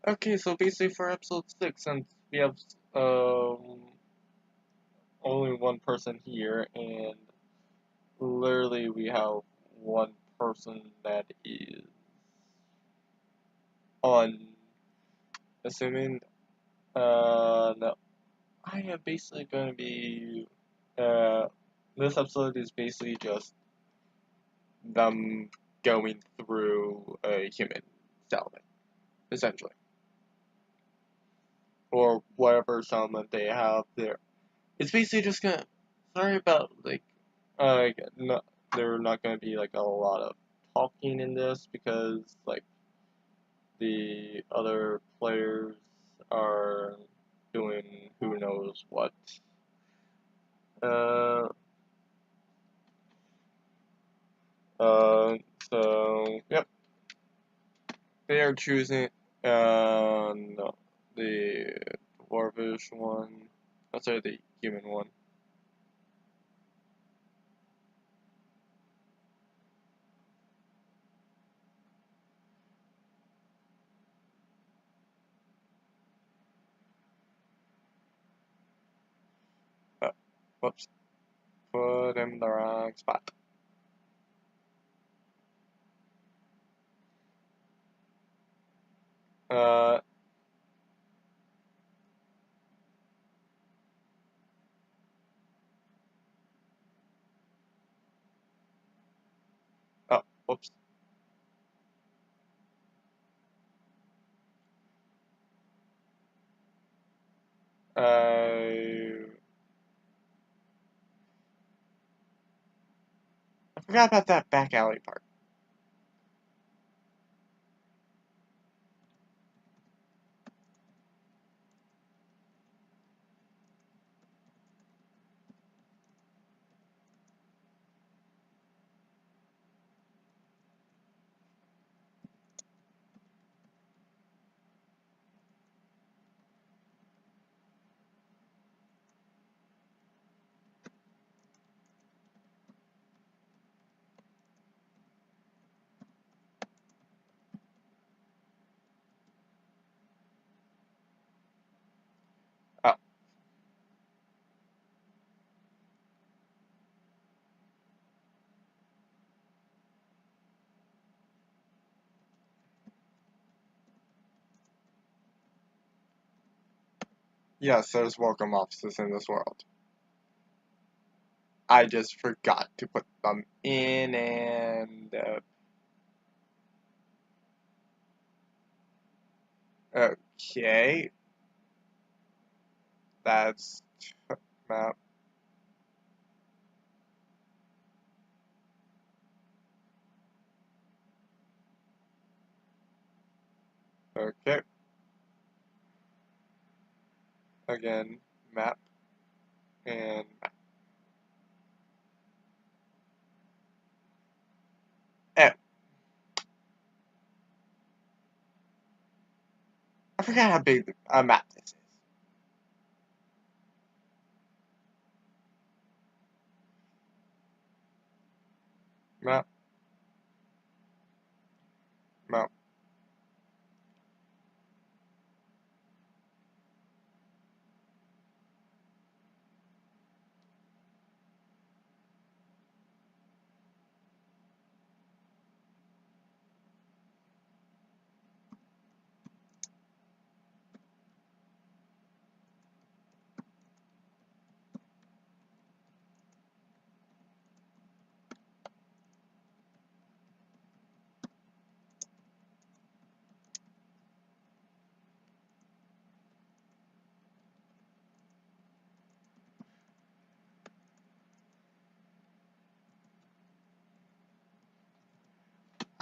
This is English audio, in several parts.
Okay, so basically for episode 6, since we have only one person here, and literally we have one person that is unassuming, no, I am basically going to be, this episode is basically just them going through a human settlement, essentially. Or whatever settlement they have there. It's basically just gonna, sorry about, like, no, there are not gonna be, like, a lot of talking in this, because, like, the other players are doing who knows what. Uh, so, yep. They are choosing, no, the dwarvish one, sorry, the human one. Whoops. Put him in the wrong spot. Uh, oh, whoops. I forgot about that back alley part. Oh, yes, there's welcome offices in this world. I just forgot to put them in, and okay, that's map. Okay, again, map and map. Oh, I forgot how big a map this is. Map, map.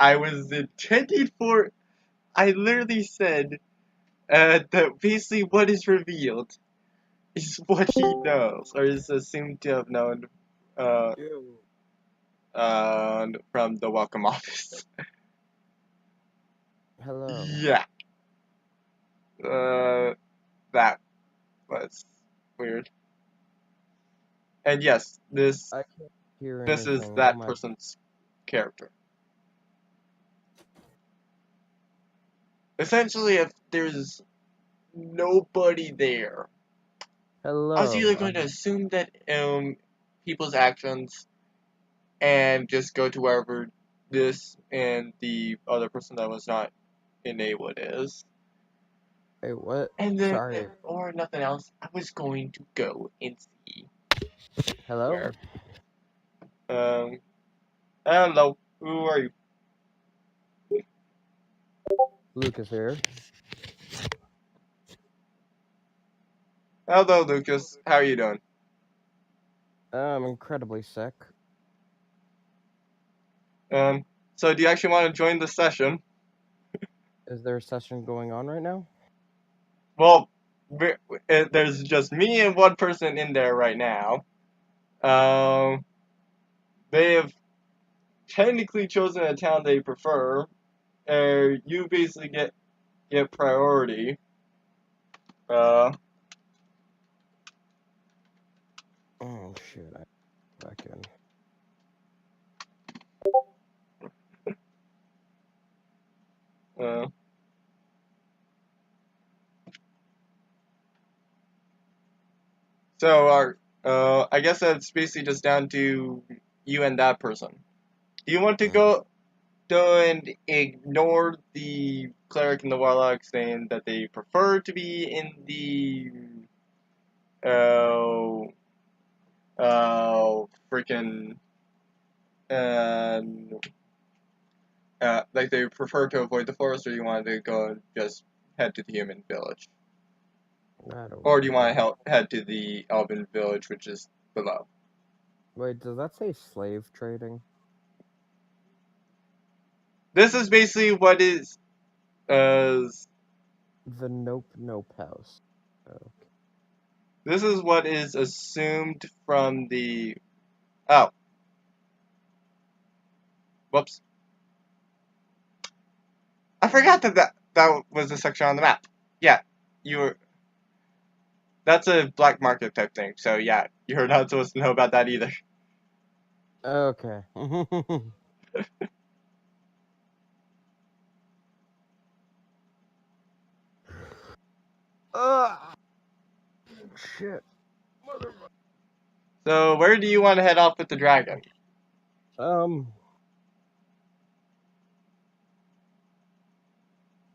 I was intending for. I literally said that basically what is revealed is what he knows, or is assumed to have known, uh, from the welcome office. Hello. Yeah, that was weird. And yes, I can't hear this is anything. Oh that my. person's character. Essentially, if there's nobody there, I was either Hello. going to assume that people's actions and just go to wherever this and the other person that was not enabled is. Wait, what? And then, Sorry. or nothing else, I was going to go and see Hello? where. Um, hello, who are you? Lucas here. Hello, Lucas. How are you doing? I'm incredibly sick. Um, so do you actually want to join the session? Is there a session going on right now? Well, there's just me and one person in there right now. Um, they have technically chosen a town they prefer. You basically get priority. Uh, Oh shit, I back in. uh, so I guess that's basically just down to you and that person. Do you want to Mm. go and ignore the cleric and the warlock saying that they prefer to be in the uh freaking um like they prefer to avoid the forest, or you want to go and just head to the human village, I don't or do you want know. to head to the elven village, which is below? Wait, does that say slave trading? This is basically what is uh The Nope Nope house. Okay. this is what is assumed from the oh whoops, I forgot that was a section on the map. Yeah, you were. That's a black market type thing. So yeah, you're not supposed to know about that either. Okay. Ah, shit. So where do you want to head off with the dragon? Um,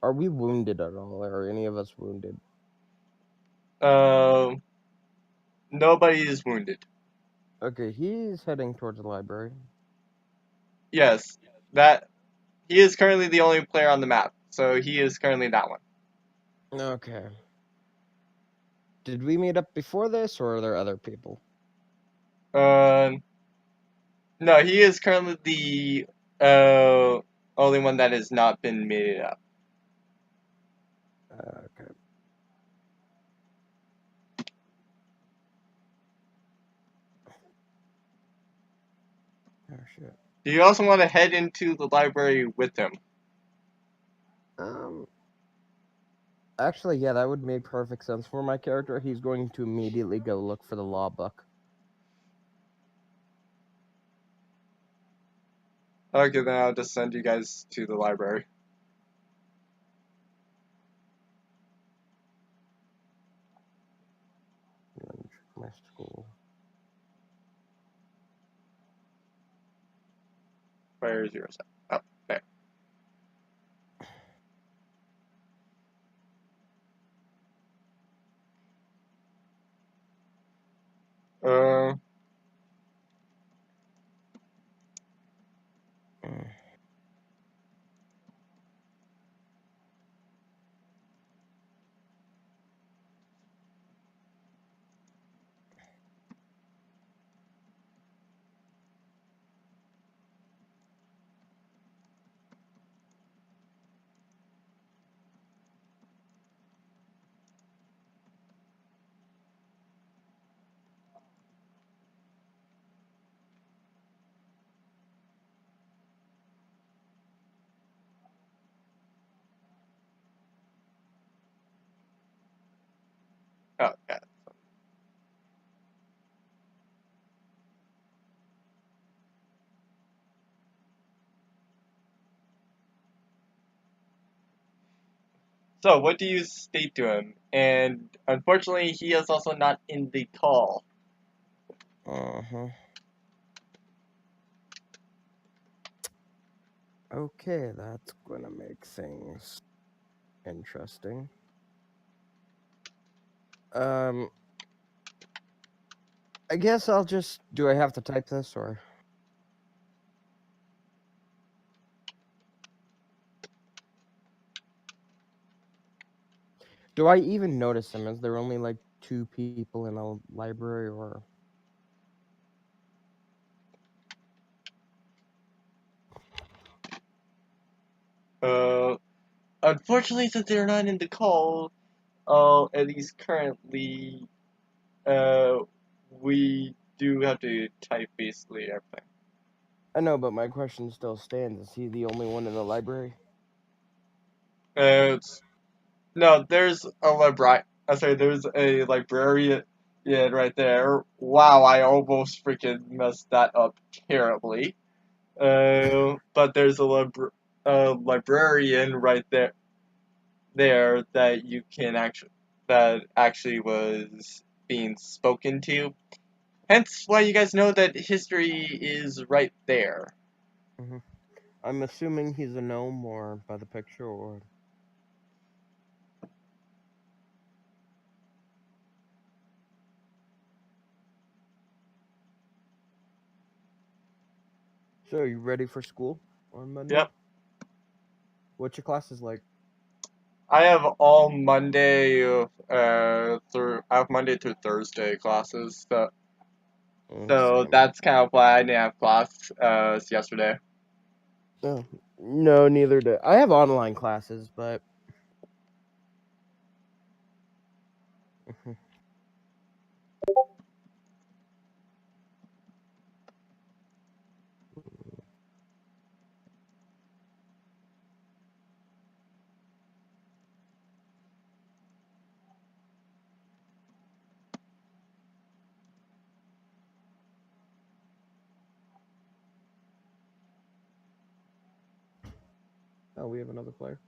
are we wounded at all? Are any of us wounded? Um, nobody is wounded. Okay, he's heading towards the library. Yes, that he is currently the only player on the map, so he is currently that one. Okay. Did we meet up before this, or are there other people? Uh, no, he is currently the only one that has not been made up. Okay. Oh shit. Do you also want to head into the library with him? Um. Actually, yeah, that would make perfect sense for my character. He's going to immediately go look for the law book. Okay, then I'll just send you guys to the library. My school. Where is yours? Oh, there. Uh, Mm. oh, yeah. So, what do you state to him? And unfortunately, he is also not in the call. Uh-huh. Okay, that's gonna make things interesting. I guess I'll just... Do I have to type this, or... Do I even notice him? Is there only, like, 2 people in a library, or... Uh, Unfortunately, since they're not in the call, at least currently, uh, we do have to type basically everything. I know, but my question still stands. Is he the only one in the library? It's No, there's a sorry, there's a librarian right there. Wow, I almost freaking messed that up terribly. But there's a librarian right there that you can actually was being spoken to. Hence why you guys know that history is right there. Hmm. I'm assuming he's a gnome, or by the picture, or... So, are you ready for school on Monday? Yep. What's your classes like? I have all Monday I have Monday through Thursday classes, so Same. that's kind of why I didn't have class yesterday. Oh, no, neither do I. Have online classes, but... Oh, we have another player.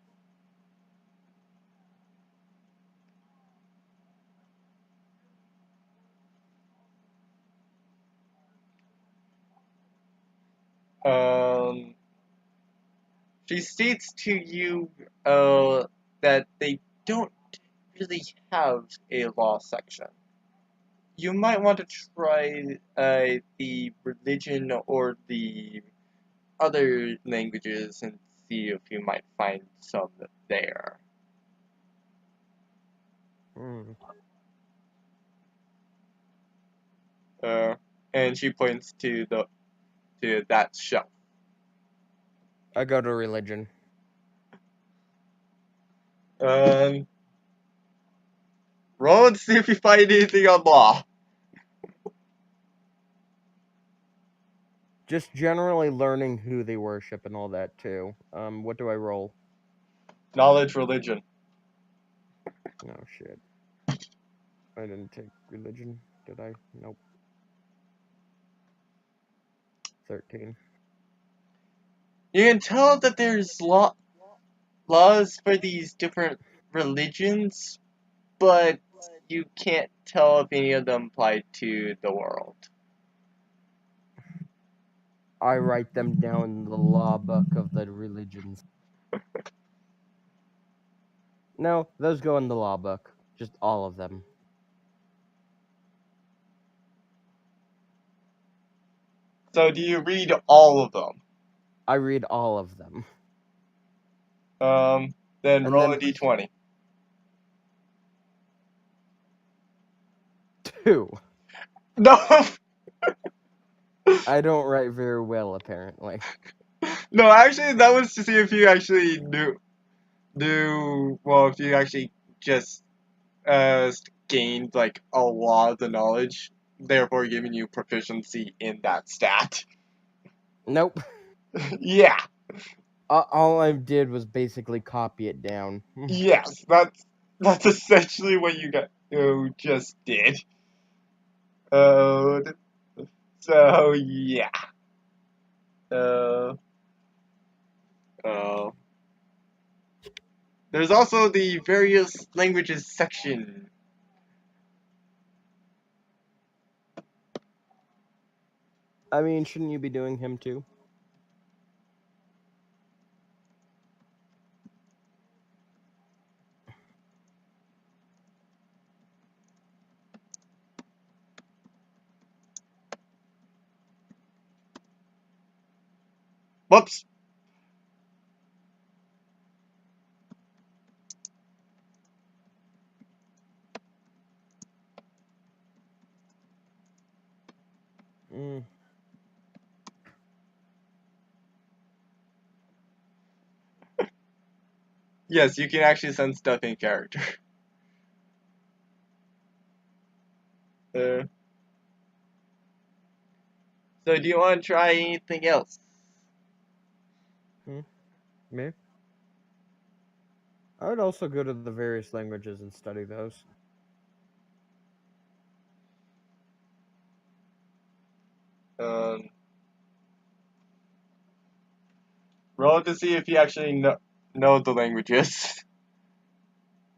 Um, she states to you that they don't really have a law section. You might want to try the religion or the other languages and see if you might find some there. Mm. Uh, and she points to that shelf. I go to religion. Um, Roll and see if you find anything on law. Just generally learning who they worship and all that too. What do I roll? Knowledge, religion. Oh shit. I didn't take religion, did I? Nope. 13. You can tell that there's laws for these different religions, but you can't tell if any of them apply to the world. I write them down in the law book of the religions. No, those go in the law book. Just all of them. So do you read all of them? I read all of them. Then And roll then a d20. 2. No, I don't write very well, apparently. no, actually, that was to see if you actually well, if you actually just uh, gained like a lot of the knowledge, therefore giving you proficiency in that stat. Nope. Yeah, All I did was basically copy it down. yes, that's essentially what you just did. Uh, so yeah. Uh, uh, There's also the various languages section. I mean, shouldn't you be doing him too? Whoops. Mm. Yes, you can actually send stuff in character. Uh, so do you want to try anything else? Me? I would also go to the various languages and study those. Um, roll to see if you actually know the languages,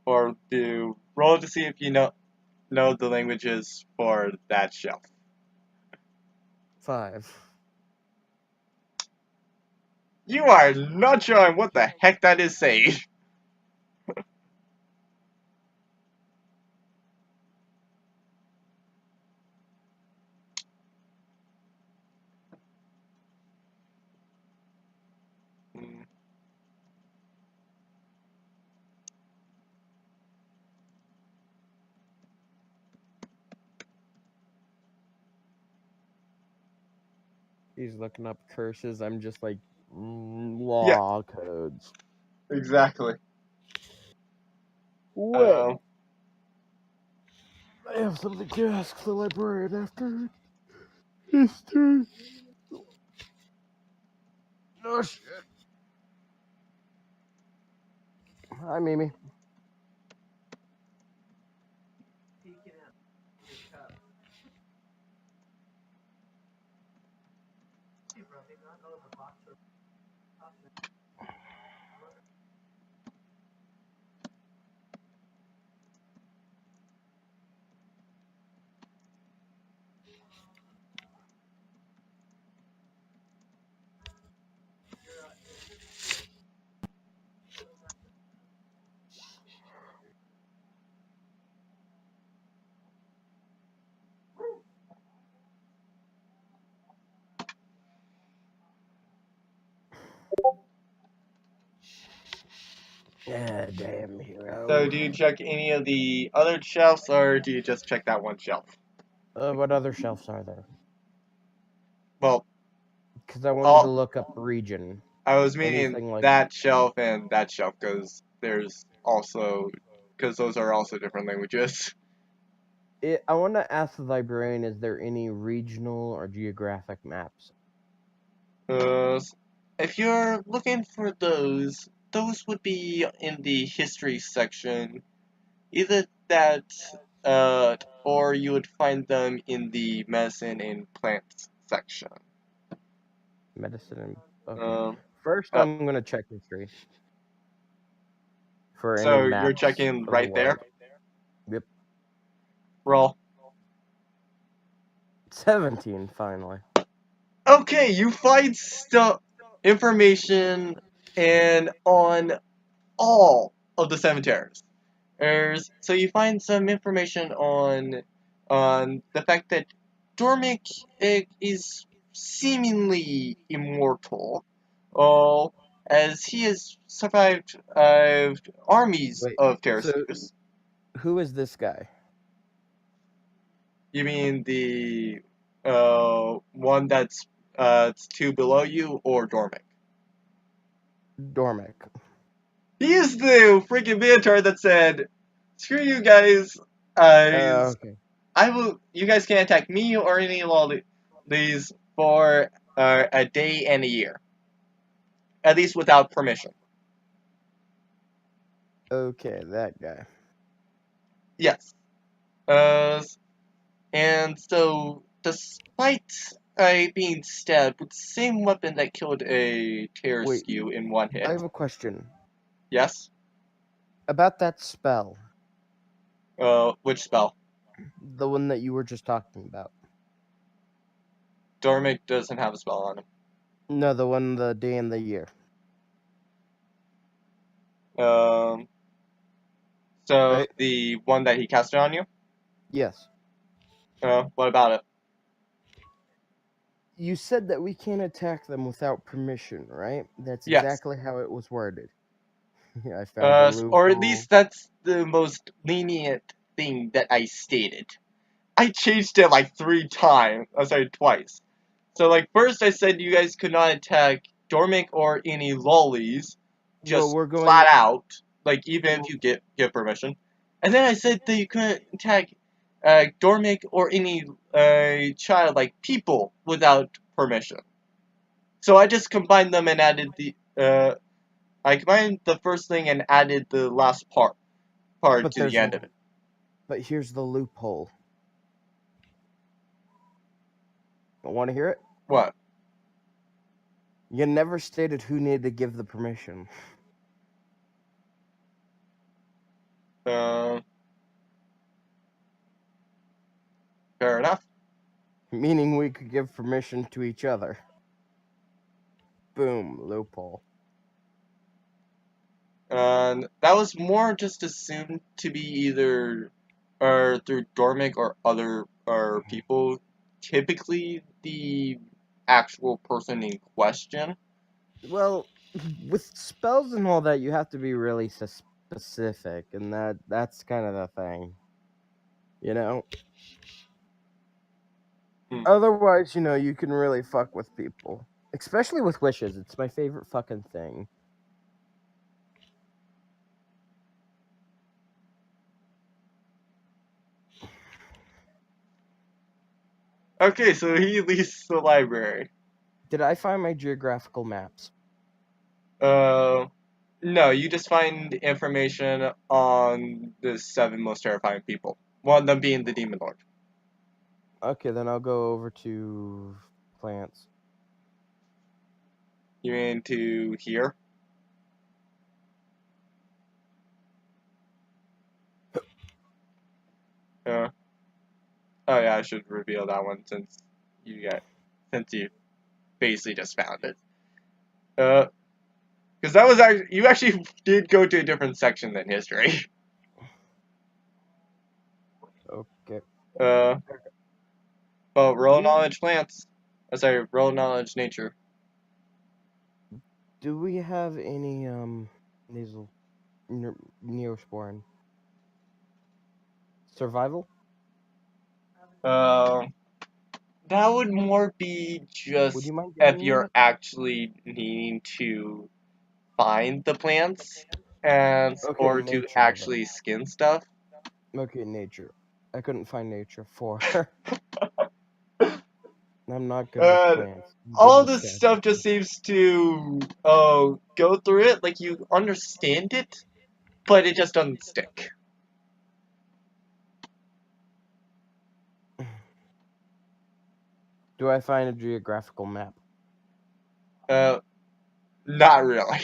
or do roll to see if you know the languages for that shelf. 5. You are not sure what the heck that is saying. Hmm. He's looking up curses. I'm just like, Yeah, law codes. exactly. Wait. Um, I have something to ask the librarian after history. Oh shit. Hi, Mimi. Yeah, damn so hero. do you check any of the other shelves, or do you just check that one shelf? What other shelves are there? Well, Because I wanted to all look up region. I was meaning Anything like that shelf and that shelf, because those are also different languages. it. I want to ask the librarian: is there any regional or geographic maps? Uh, if you're looking for those would be in the history section. Either that, or you would find them in the medicine and plants section. Medicine and okay. Um, First, uh, I'm gonna check history for any so you're maps checking of the right there. world. Yep, Roll. 17 finally. Okay, you find stuff, information, and on all of the cemeteries. So you find some information on the fact that Dormic is seemingly immortal, uh, as he has survived armies Wait, of so Terrasers. who is this guy? You mean the one that's it's two below you, or Dormic? Dormic. He is the freaking Minotaur that said, "Screw you guys. Uh, Okay. I will. You guys can't attack me or any of these for a day and a year, at least without permission." Okay, that guy. Yes. And so, despite being stabbed with the same weapon that killed a Wait, Terraskew in one I hit, have a question. yes. About that spell, Which spell? the one that you were just talking about. Dormic doesn't have a spell on him. No, the one, the day and the year. Um, so Right? the one that he casted on you? Yes. What about it? You said that we can't attack them without permission, right? That's Yes. exactly how it was worded. I found a Or at loophole. least that's the most lenient thing that I stated. I changed it like 3 times. I'm sorry, twice. So like first I said you guys could not attack Dormic or any lolis, Well, just we're going. flat out, like even if you give permission. And then I said that you couldn't attack Dormic or any child like people without permission. So I just combined them and added the I combined the first thing and added the last part But to the there's. end of it. But here's the loophole. Want to hear it? What? You never stated who needed to give the permission. Uh, Fair enough. Meaning we could give permission to each other. Boom, loophole. And that was more just assumed to be either or through Dormic or other or people. Typically, the actual person in question. Well, with spells and all that, you have to be really specific, and that's kind of the thing. You know? Hmm. Otherwise, you can really fuck with people. Especially with wishes. It's my favorite fucking thing. Okay, so he leaves the library. Did I find my geographical maps? Uh, no, you just find information on the 7 most terrifying people. One of them being the Demon Lord. Okay, then I'll go over to plants. You mean to here? Uh, oh yeah, I should reveal that one since you basically just found it. Because that was actually you actually did go to a different section than history. Okay. Uh, well, roll Do knowledge plants. Sorry, roll knowledge nature. do we have any nasal neosporin survival? Uh, that would more be Would just you mind if giving me you're that? actually needing to find the plants and Okay, or to nature then. actually skin stuff. Okay, nature. I couldn't find nature for. I'm not good with Uh, plants. I'm good all with this stuff just scavenging. seems to go through it like you understand it, but it just doesn't stick. Do I find a geographical map? Uh, Not really.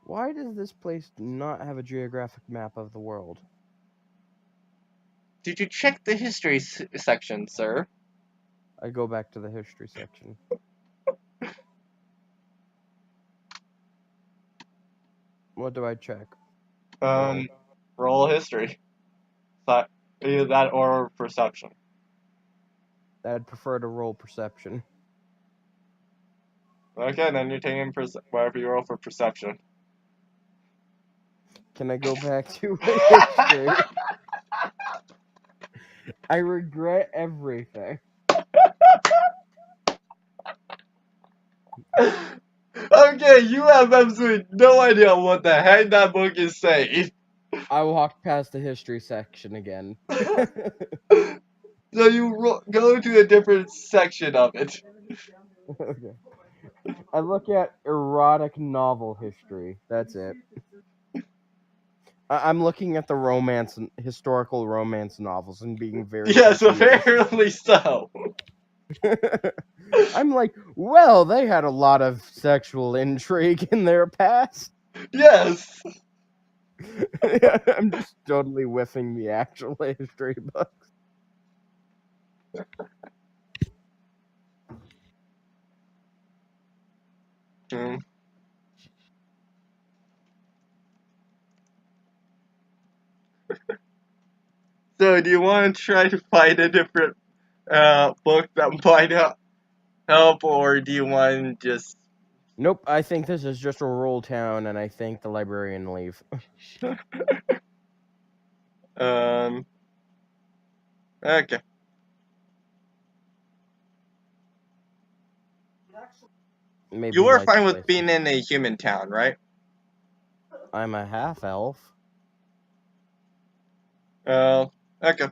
Why does this place not have a geographic map of the world? Did you check the history section, sir? I go back to the history section. What do I check? Roll. Um, Roll history. Either that or perception. I'd prefer to roll perception. Okay, then you're taking whatever you roll for perception. Can I go back to history? I regret everything. Okay, you have absolutely no idea what the heck that book is saying. I walked past the history section again. So you go to a different section of it. Okay. I look at erotic novel history. That's it. I'm looking at the romance and historical romance novels and being very Yes, confused. apparently so. I'm like, well, they had a lot of sexual intrigue in their past. Yes. I'm just totally whiffing the actual history books. Hmm. So, do you want to try to find a different book that might help, or do you want to just Nope, I think this is just a roll town, and I think the librarian leave. um? Okay. You Maybe were like fine with this. being in a human town, right? I'm a half elf. Okay.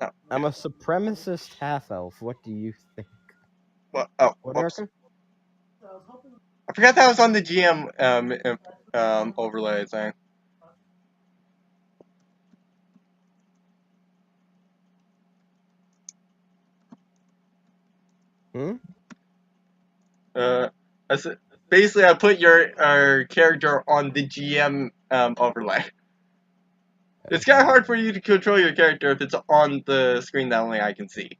Oh, I'm a supremacist half elf. What do you think? oh, What, whoops. Erica? I forgot that was on the GM overlay thing. Hmm? Uh, I s- basically, I put your character on the GM overlay. It's kind of hard for you to control your character if it's on the screen that only I can see.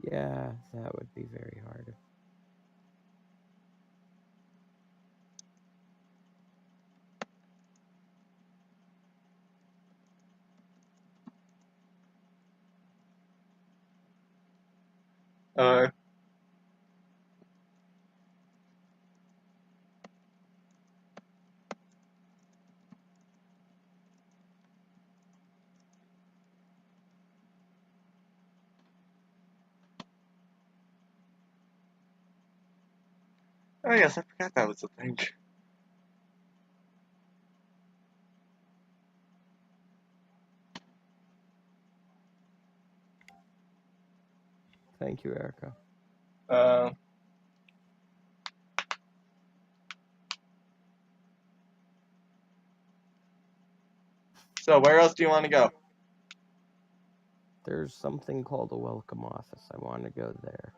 Yeah, that would be very hard. Uh, oh yes, I forgot that was a thing. Thank you, Erica. Uh, so where else do you want to go? There's something called a welcome office. I want to go there.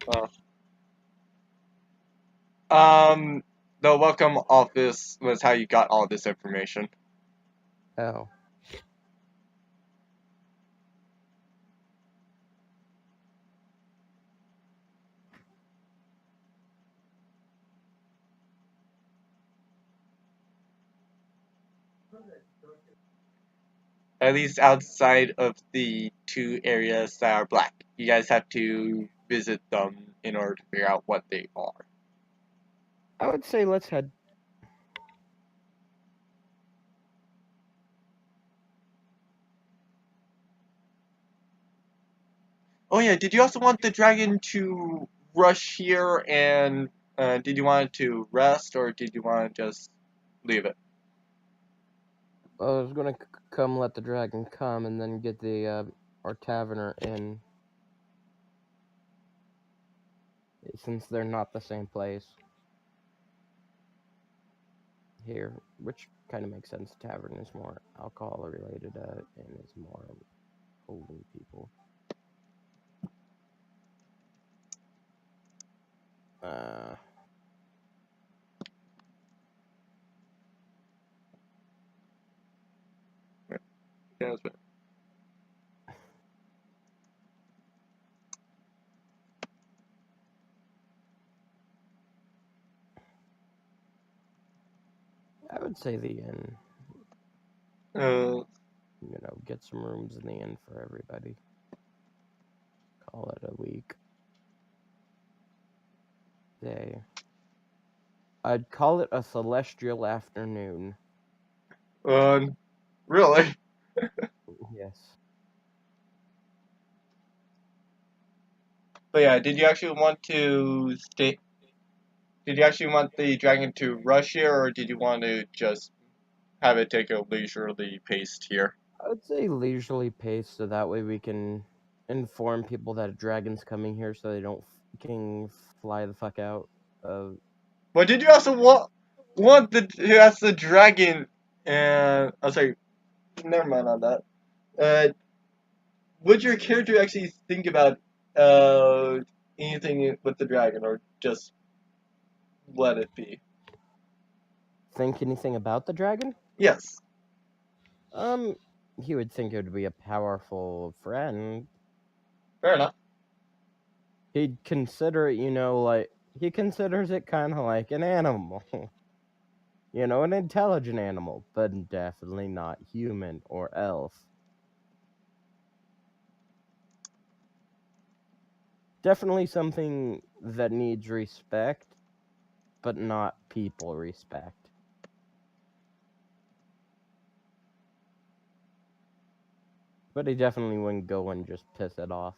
Uh, um, the welcome office was how you got all this information. Oh. At least outside of the two areas that are black. You guys have to visit them in order to figure out what they are. I would say let's head. Oh yeah, did you also want the dragon to rush here and did you want it to rest or did you want to just leave it? I was gonna come let the dragon come and then get the our taverner in, since they're not the same place. Here, which kind of makes sense. Tavern is more alcohol related and is more holding people. Uh, Yeah, that's right. I would say the inn. Uh, Get some rooms in the inn for everybody. Call it a week. Day. I'd call it a celestial afternoon. really? Yes. But yeah, did you actually want to did you actually want the dragon to rush here or did you want to just have it take a leisurely pace here. I'd say leisurely pace, so that way we can inform people that a dragon's coming here, so they don't fucking fly the fuck out. But did you also want the who has the dragon? And I'm sorry, never mind on that. Would your character actually think about anything with the dragon, or just let it be? Think anything about the dragon? Yes, Um, he would think it would be a powerful friend. fair enough. He'd consider it, like he considers it kind of like an animal. An intelligent animal, but definitely not human or elf. Definitely something that needs respect, but not people respect. But he definitely wouldn't go and just piss it off.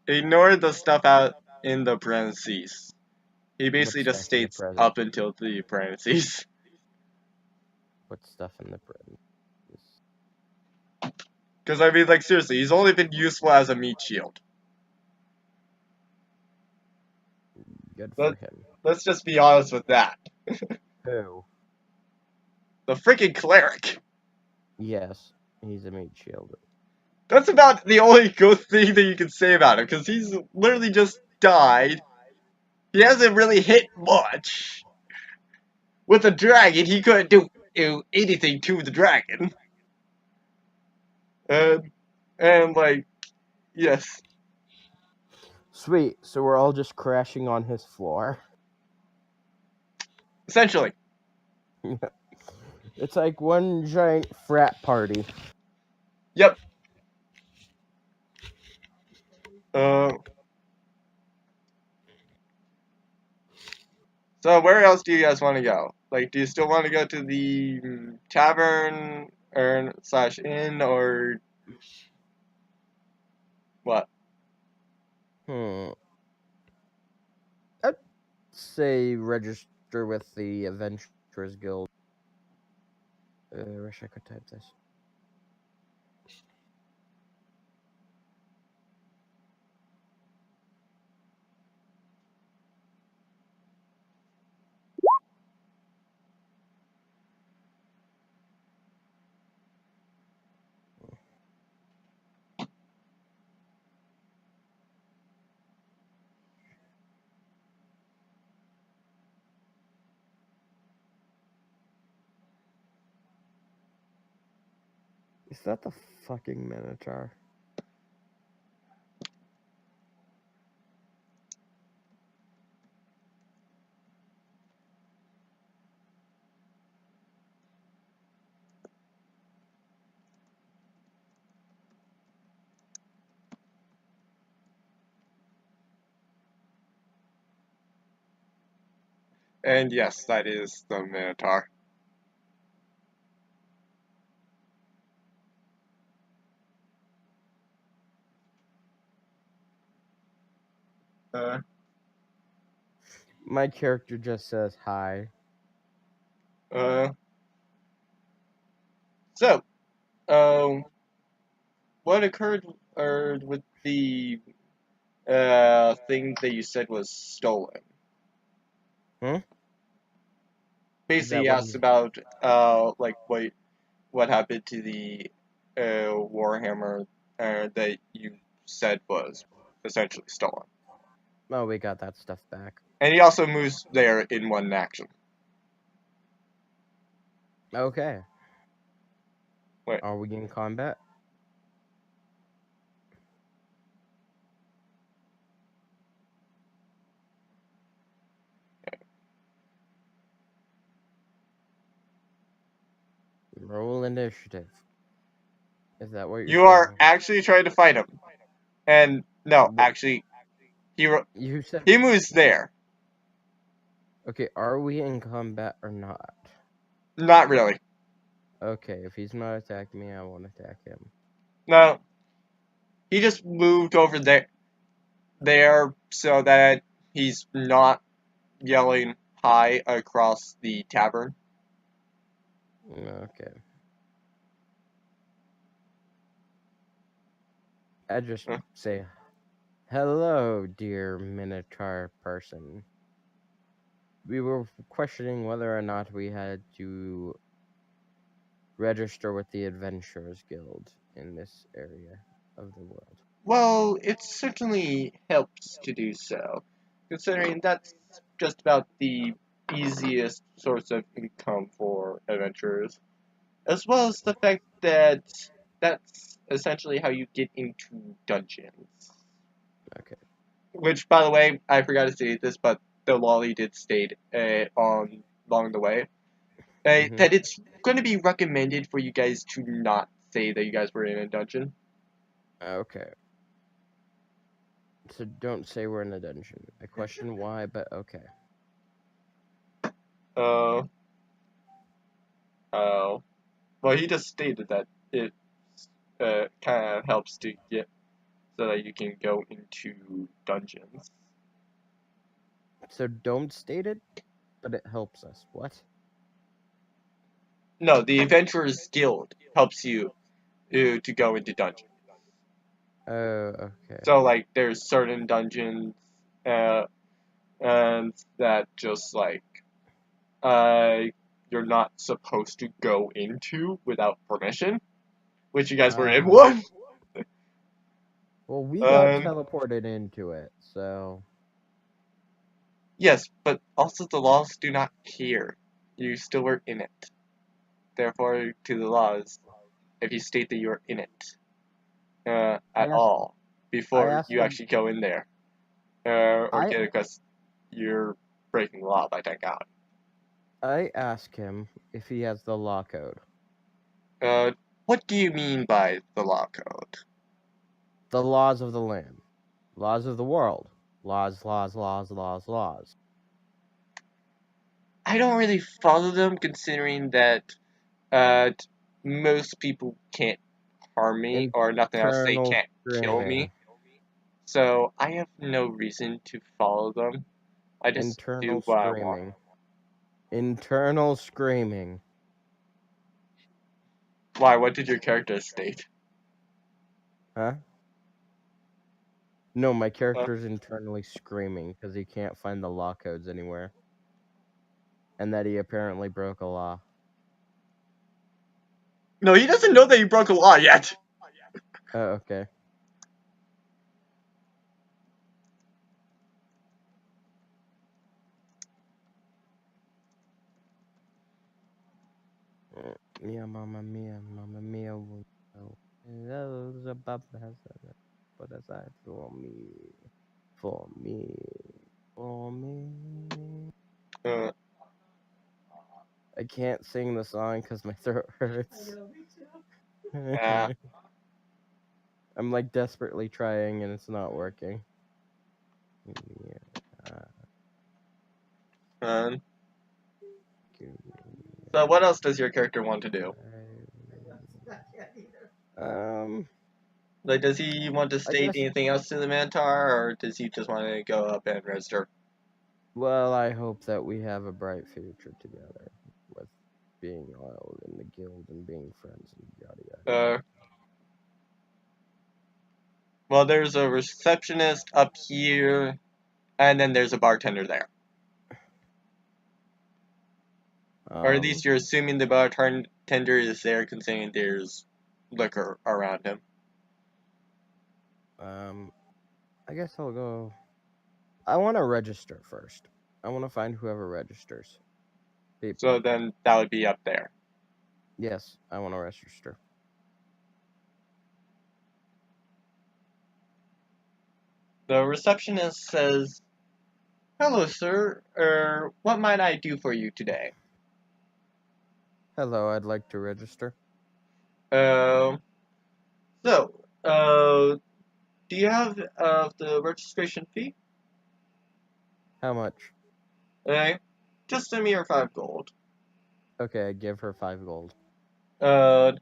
Ignore the stuff out in the parentheses. He What basically just stuff in the states present? up until the parentheses. What stuff in the present? Because I mean, like seriously, he's only been useful as a meat shield. Good for Let him. Let's just be honest with that. Who? The freaking cleric. Yes, he's a meat shield. That's about the only good thing that you can say about him, because he's literally just died. He hasn't really hit much. With the dragon, he couldn't do anything to the dragon. And like, yes. Sweet. So we're all just crashing on his floor. Essentially. It's like one giant frat party. Yep. Uh, so where else do you guys want to go? Like, do you still want to go to the tavern or slash inn, or what? I'd say register with the Adventurers Guild. I wish I could type this. Is that the fucking Minotaur? And yes, that is the Minotaur. Uh, My character just says hi. uh, so, um, what occurred or with the thing that you said was stolen? Hmm? Is Basically, that he what asked he's... about like what happened to the Warhammer that you said was essentially stolen. Oh, we got that stuff back. And he also moves there in one action. Okay. Wait, Are we in combat? Roll initiative. Is that what you're you are saying? actually trying to fight him, and no, What? actually, You said... he moves there. Okay, are we in combat or not? Not really. Okay, if he's not attacking me, I won't attack him. No, he just moved over there so that he's not yelling hi across the tavern. Okay. I just Uh, say, hello, dear Minotaur person. We were questioning whether or not we had to register with the Adventurers Guild in this area of the world. well, it certainly helps to do so, considering that's just about the easiest source of income for adventurers, as well as the fact that that's essentially how you get into dungeons. Okay. Which, by the way, I forgot to say this, but the loli did state on along the way Mm-hmm. that it's going to be recommended for you guys to not say that you guys were in a dungeon. Okay. So don't say we're in a dungeon. I question why, but okay. Uh, uh, well, he just stated that it kind of helps to get so that you can go into dungeons. So don't state it, but it helps us. What? No, the Adventurers Guild helps you to go into dungeons. Oh, okay. So, like, there's certain dungeons uh, and that just like uh, you're not supposed to go into without permission, which you guys were in Ah. one. Well, we got Um, teleported into it, so yes, but also the laws do not care. You still were in it. Therefore, to the laws, if you state that you're in it I at asked. all I before asked you him. actually go in there, or I get it because you're breaking the law by that out. I asked him if he has the law code. Uh, what do you mean by the law code? The laws of the land. Laws of the world. Laws, laws, laws, laws, laws. I don't really follow them, considering that uh, most people can't harm me, or nothing else, they Internal can't kill screaming. me. So I have no reason to follow them. I just Internal do what I want. screaming. Internal screaming. Why? What did your character state? Huh? No, my Uh, character's internally screaming because he can't find the law codes anywhere. And that he apparently broke a law. no, he doesn't know that you broke a law yet. Oh, okay. Mia, mamma mia, those are but aside for me, for me. Uh, I can't sing the song because my throat hurts. uh, I'm like desperately trying and it's not working. Yeah, um, give so what else does your character want to do? um, Like, does he want to I state guess. anything else to the Minotaur, or does he just want to go up and register? Well, I hope that we have a bright future together with being loyal in the guild and being friends and yada yada yada. Uh, well, there's a receptionist up here, and then there's a bartender there. Or at Um, least you're assuming the bartender is there, considering there's liquor around him. um, I guess I'll go. I want to register first. I want to find whoever registers So people. then that would be up there. Yes, I want to register. The receptionist says, "Hello, sir. What might I do for you today?" Hello, I'd like to register. Um, do you have the registration fee? How much? Uh, just a mere 5 gold. Okay, I give her 5 gold. Uh,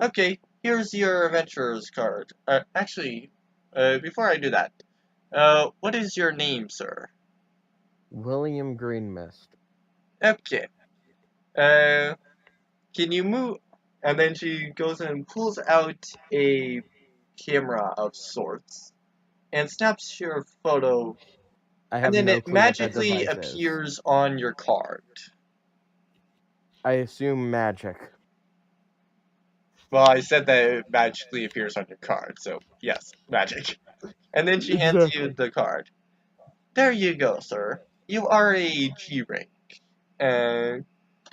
okay, here's your adventurer's card. Actually, before I do that, what is your name, sir? William Greenmist. Okay. Uh, can you move? And then she goes and pulls out a camera of sorts and snaps your photo, I and have then no it clue what that magically device is. appears on your card. I assume magic. Well, I said that it magically appears on your card, so yes, magic. And then she hands you Exactly. the card. There you go, sir. You are a G rank, and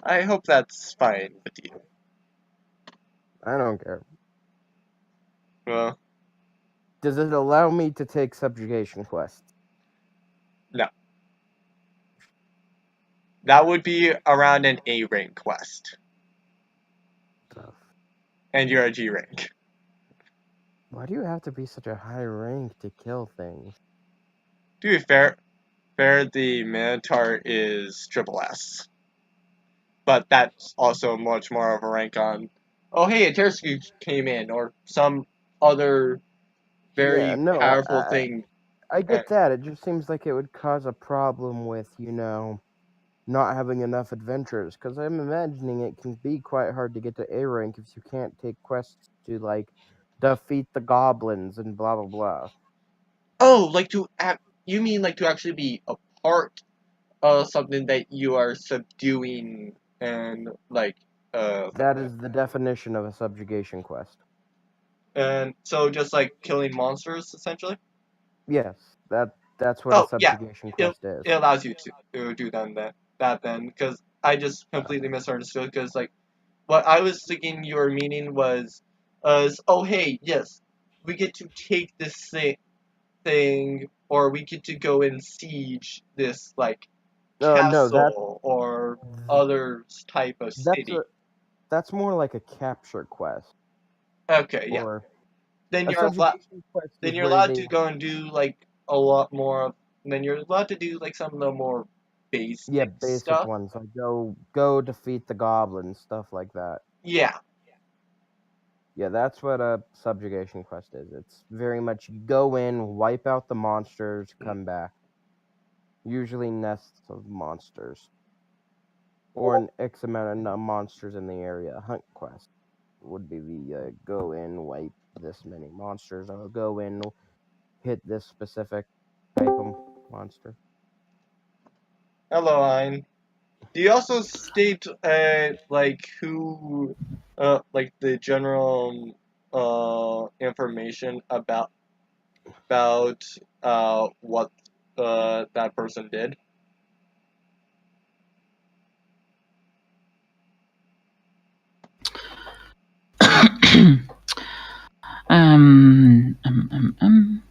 I hope that's fine with you. I don't care. Well, Does it allow me to take subjugation quests? no. That would be around an A rank quest, Stuff. and you're a G rank. Why do you have to be such a high rank to kill things? To be fair, the Minotaur is triple S, but that's also much more of a rank on. Oh, hey, a Tersky came in, or some other Yeah, very no, powerful thing. I And, get that. It just seems like it would cause a problem with, not having enough adventures. Because I'm imagining it can be quite hard to get to A rank if you can't take quests to, like, defeat the goblins and blah blah blah. oh, like you mean like to actually be a part of something that you are subduing and like That is the definition of a subjugation quest. and so just like killing monsters essentially. Yes, that's what a Oh yeah, subjugation it quest is. it allows you to do that then because I just completely misunderstood because like what I was thinking your meaning was oh hey yes we get to take this thing or we get to go and siege this like No, castle or other type of that's city. a that's more like a capture quest, Okay, yeah. or Then a you're allowed. subjugation quest Then is you're where allowed they to go and do like a lot more. Then you're allowed to do like some of the more yeah, basic basic stuff. ones like go defeat the goblins, stuff like that. Yeah. Yeah, that's what a subjugation quest is. It's very much go in, wipe out the monsters, come back. Usually nests of monsters. Or an X amount of monsters in the area. Hunt quest would be the go in, wipe this many monsters, or go in, hit this specific type of monster. Hello, Ein. Do you also state like who like the general information about what that person did? Um, um, um, um.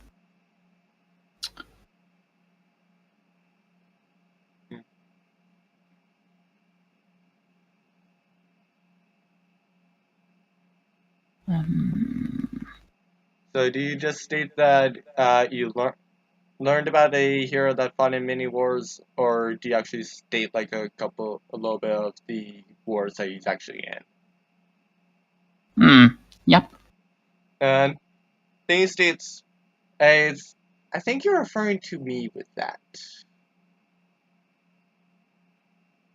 um, So do you just state that you learned about a hero that fought in many wars, or do you actually state like a little bit of the wars that he's actually in? yep. And then he states, it's, I think you're referring to me with that.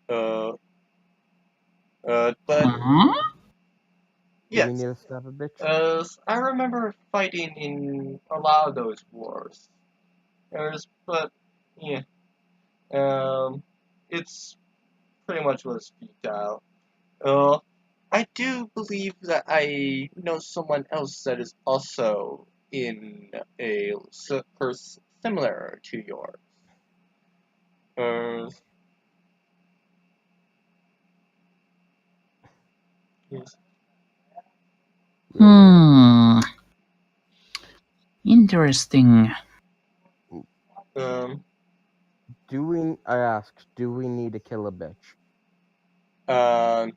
Uh, but Huh? Do we yes, need to stop a bitch? I remember fighting in a lot of those wars. But yeah, it's pretty much was futile. Uh, I do believe that I know someone else that is also in a course similar to yours. Uh, yes. Yeah. Hmm. Interesting. Um, I asked, do we need to kill a bitch? um,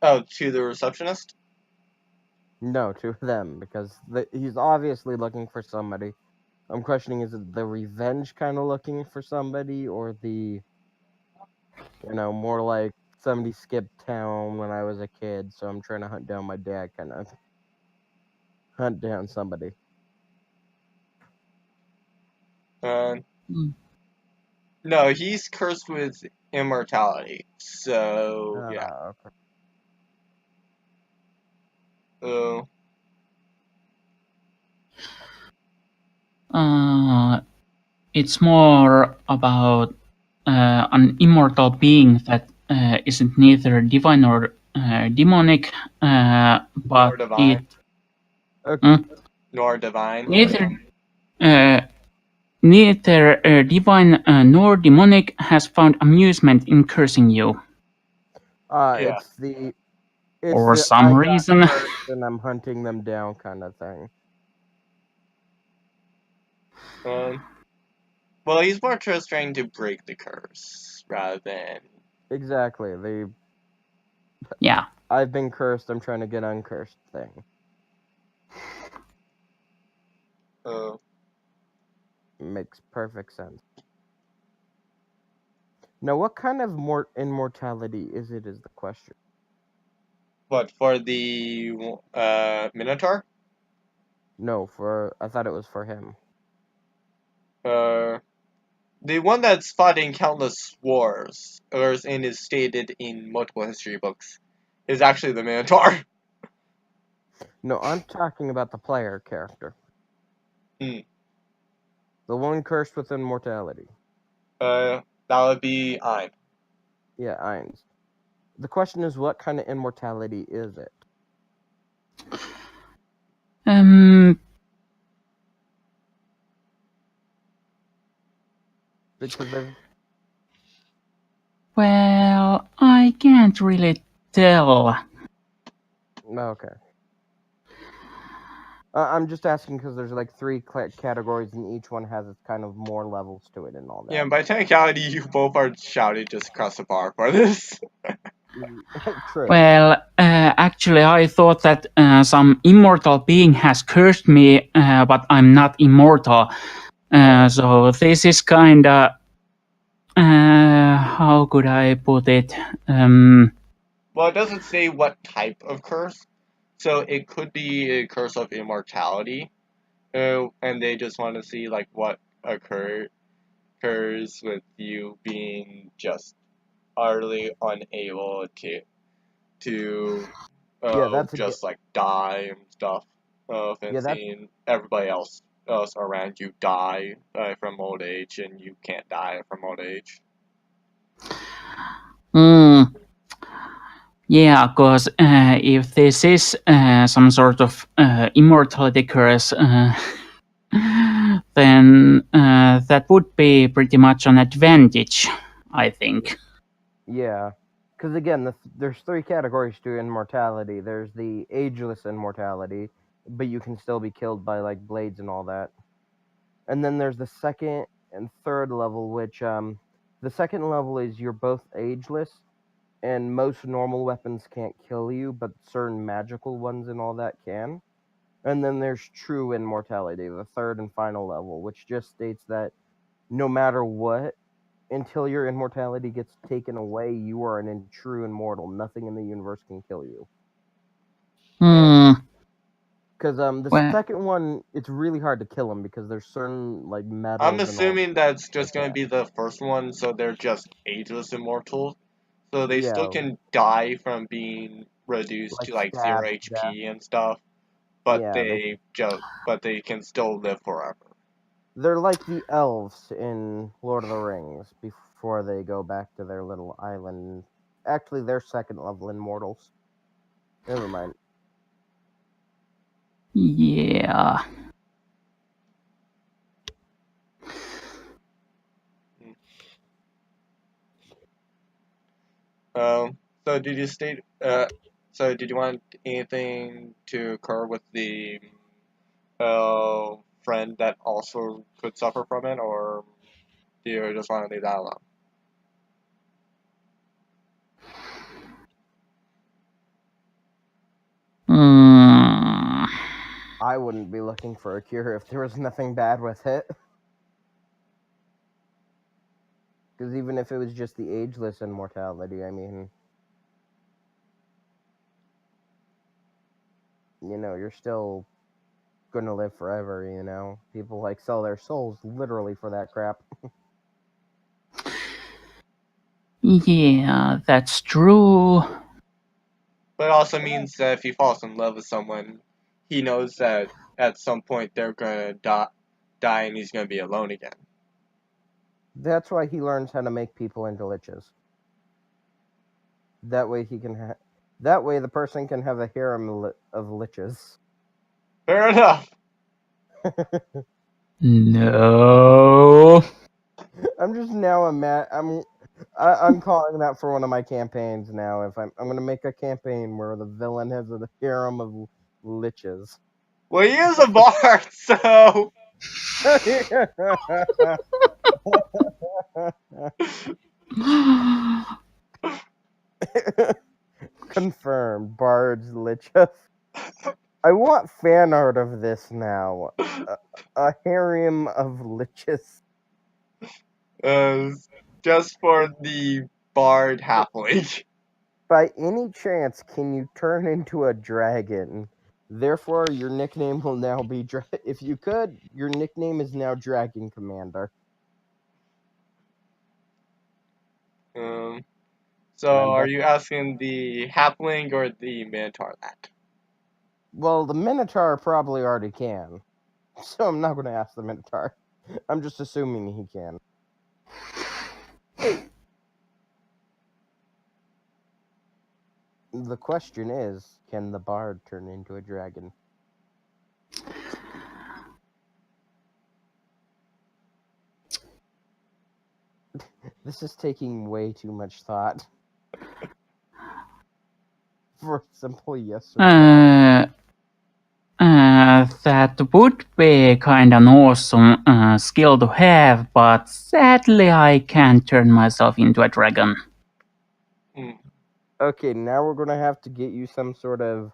oh, to the receptionist? No, to them, because he's obviously looking for somebody. I'm questioning, is it the revenge kind of looking for somebody, or the, more like somebody skipped town when I was a kid, so I'm trying to hunt down my dad kind of hunt down somebody. Uh, Hmm. no, he's cursed with immortality. So, yeah. Okay. Oh, It's more about an immortal being that isn't neither divine or demonic, nor but it divine. Okay. Nor divine. neither divine nor demonic has found amusement in cursing you Yeah. It's for the some I got reason. cursed and I'm hunting them down kind of thing. Well, he's more just trying to break the curse rather than. Exactly. Yeah. I've been cursed. I'm trying to get uncursed thing. Uh, Makes perfect sense. Now, what kind of immortality is it? Is the question. what for the Minotaur? No, I thought it was for him. The one that's fought in countless wars, or is stated in multiple history books, is actually the Minotaur. No, I'm talking about the player character. Hmm. The one cursed with immortality. That would be Ein. Yeah, Ainz. The question is, what kind of immortality is it? Because there's Well, I can't really tell. okay. I'm just asking because there's like three categories, and each one has its kind of more levels to it and all that. Yeah, and by technicality, you both are shouting just across the bar for this. True. Well, actually, I thought that some immortal being has cursed me, but I'm not immortal. So this is kinda. How could I put it? Well, it doesn't say what type of curse, so it could be a curse of immortality, and they just want to see like what occurs with you being just utterly unable to Yeah, that's a just like die and stuff, and yeah that seeing everybody else around you die from old age, and you can't die from old age. Yeah, because if this is some sort of immortality curse, then that would be pretty much an advantage, I think. yeah. Because again, there's three categories to immortality. There's the ageless immortality, but you can still be killed by like blades and all that. And then there's the second and third level, which the second level is you're both ageless, and most normal weapons can't kill you, but certain magical ones and all that can. And then there's true immortality, the third and final level, which just states that no matter what, until your immortality gets taken away, you are an true immortal. Nothing in the universe can kill you. Because the second one, it's really hard to kill them because there's certain like metals. I'm assuming that's just going to be the first one, so they're just ageless immortals. So they still can die from being reduced to like 0 HP and stuff, but they can still live forever. They're like the elves in Lord of the Rings before they go back to their little island. Actually, they're second level immortals. Never mind. Yeah. So did you state? So did you want anything to occur with the friend that also could suffer from it, or do you just want to leave that alone? I wouldn't be looking for a cure if there was nothing bad with it. Because even if it was just the ageless immortality, I mean, you're still gonna live forever, People like sell their souls literally for that crap. Yeah, that's true. But it also means that if he falls in love with someone, he knows that at some point they're gonna die and he's gonna be alone again. That's why he learns how to make people into liches. That way he can that way the person can have a harem of liches. Fair enough. No. I'm just now I'm calling that for one of my campaigns now. If I'm gonna make a campaign where the villain has a harem of liches. Well, he is a bard, so Confirmed. Bards liches. I want fan art of this now. A harem of liches. just for the bard halfling. By any chance, can you turn into a dragon? Therefore, your nickname will now be if you could, your nickname is now Dragon Commander. So are you asking the halfling or the minotaur that? Well, the Minotaur probably already can. So I'm not going to ask the Minotaur. I'm just assuming he can. The question is, can the bard turn into a dragon? This is taking way too much thought. For a simple yes or no. That would be kind of an awesome skill to have, but sadly I can't turn myself into a dragon. Okay, now we're going to have to get you some sort of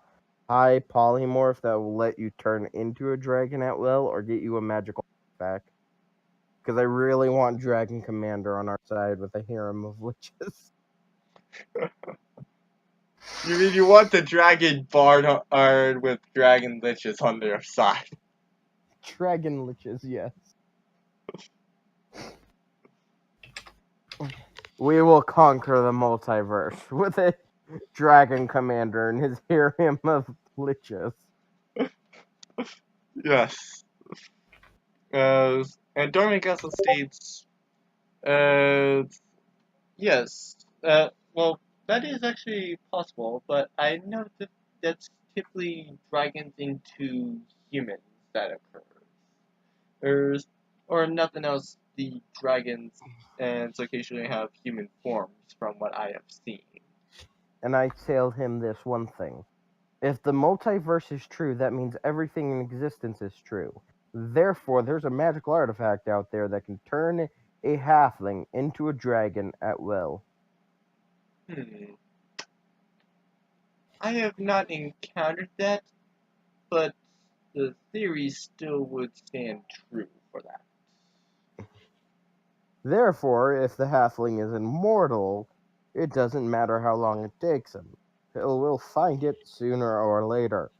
high polymorph that will let you turn into a dragon at will, or get you a magical artifact. Because I really want Dragon Commander on our side with a harem of witches. You mean you want the dragon bard with dragon liches on their side? Dragon liches, yes. We will conquer the multiverse with a Dragon Commander and his harem of liches. Yes. And Dormant Castle states, yes. Well, that is actually possible, but I know that that's typically dragons into humans that occurs. Or nothing else, the dragons and occasionally have human forms from what I have seen. And I tell him this one thing. If the multiverse is true, that means everything in existence is true. Therefore, there's a magical artifact out there that can turn a halfling into a dragon at will. I have not encountered that, but the theory still would stand true for that. Therefore, if the halfling is immortal, it doesn't matter how long it takes him. He will find it sooner or later.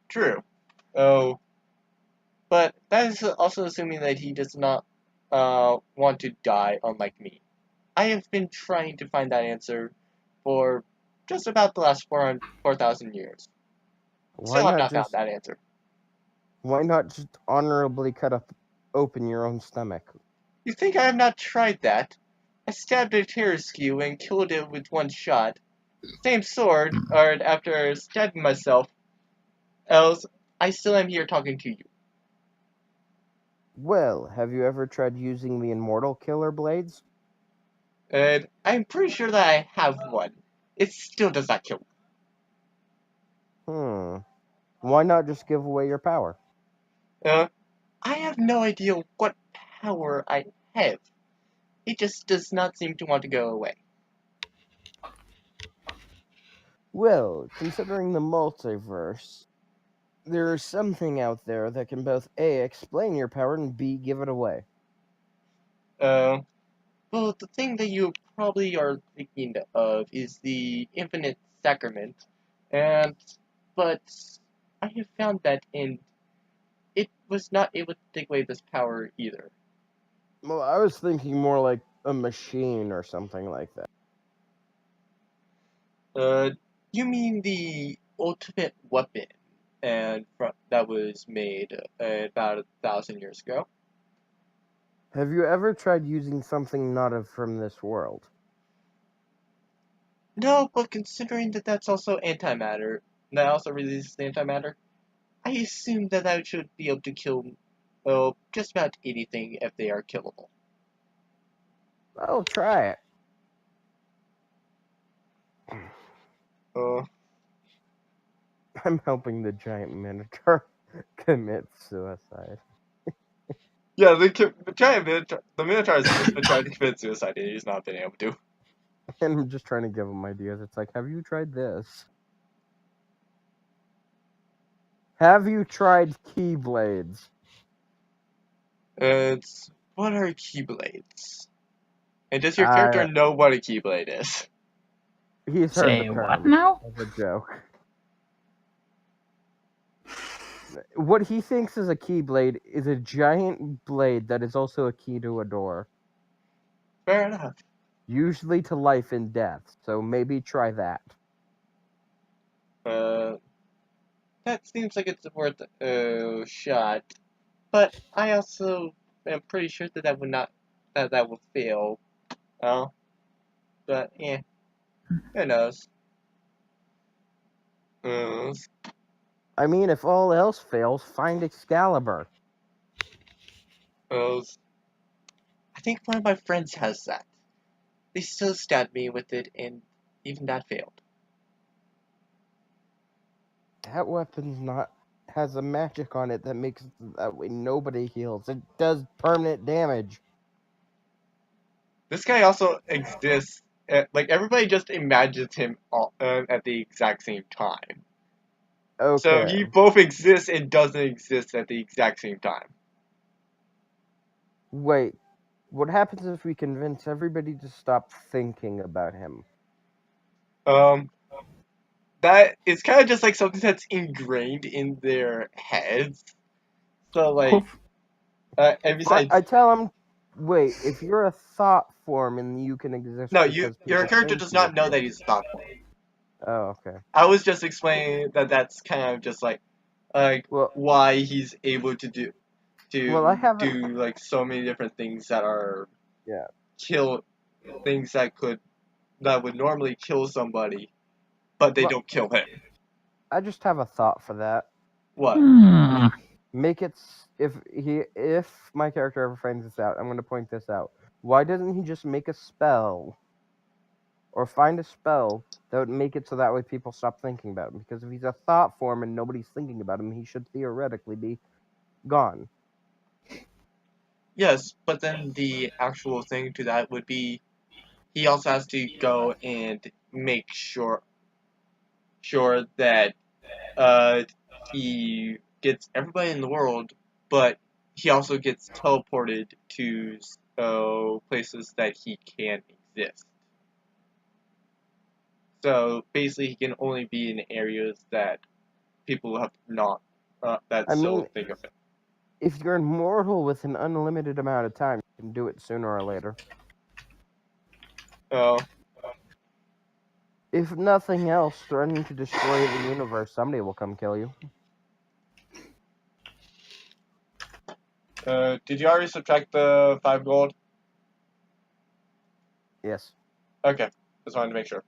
True. Oh, but that is also assuming that he does not want to die, unlike me. I have been trying to find that answer for just about the last 4,000 years. Still have not found that answer. Why not just honorably open your own stomach? You think I have not tried that? I stabbed a Terraskew and killed it with one shot. Same sword, or after stabbing myself. Else, I still am here talking to you. Well, have you ever tried using the immortal killer blades? And I'm pretty sure that I have one. It still does not kill me. Why not just give away your power? I have no idea what power I have. It just does not seem to want to go away. Well, considering the multiverse, there is something out there that can both A, explain your power, and B, give it away. Well, the thing that you probably are thinking of is the infinite sacrament, but I have found that it was not able to take away this power either. Well, I was thinking more like a machine or something like that. You mean the ultimate weapon, and that was made about 1,000 years ago? Have you ever tried using something not from this world? No, but considering that that's also antimatter, that also releases antimatter, I assume that I should be able to kill, well, just about anything if they are killable. Well, try it. Uh, I'm helping the giant minotaur commit suicide. yeah, the Minotaur has just been trying to commit suicide and he's not been able to. And I'm just trying to give him ideas. It's like, have you tried this? Have you tried keyblades? What are keyblades? And does your character know what a keyblade is? He's heard the Say term. what now? As a joke. What he thinks is a keyblade is a giant blade that is also a key to a door. Fair enough. Usually to life and death, so maybe try that. That seems like it's worth a shot, but I also am pretty sure that that will fail. Oh, but yeah, who knows? I mean, if all else fails, find Excalibur. I think one of my friends has that. They still stabbed me with it, and even that failed. That weapon's has a magic on it that makes it that way nobody heals. It does permanent damage. This guy also exists. Like everybody just imagines him at the exact same time. Okay. So he both exists and doesn't exist at the exact same time. Wait, what happens if we convince everybody to stop thinking about him? That is kind of just like something that's ingrained in their heads. So like, and besides, I tell him, wait, if you're a thought form and you can exist, no, because your people character think does you not know that exist. he's a thought form. Oh, okay. I was just explaining that that's kind of just like Well, why he's able to do I haven't. do like so many different things that are Yeah. kill things that would normally kill somebody, but they don't kill him. I just have a thought for that. What? Make it if my character ever finds this out, I'm going to point this out. Why doesn't he just make a spell or find a spell that would make it so that way people stop thinking about him? Because if he's a thought form and nobody's thinking about him, he should theoretically be gone. Yes, but then the actual thing to that would be he also has to go and make sure that he gets everybody in the world, but he also gets teleported to places that he can't exist. So basically, he can only be in areas that people have not think of it. If you're immortal with an unlimited amount of time, you can do it sooner or later. Oh. If nothing else, threatening to destroy the universe, somebody will come kill you. Did you already subtract the 5 gold? Yes. Okay, just wanted to make sure.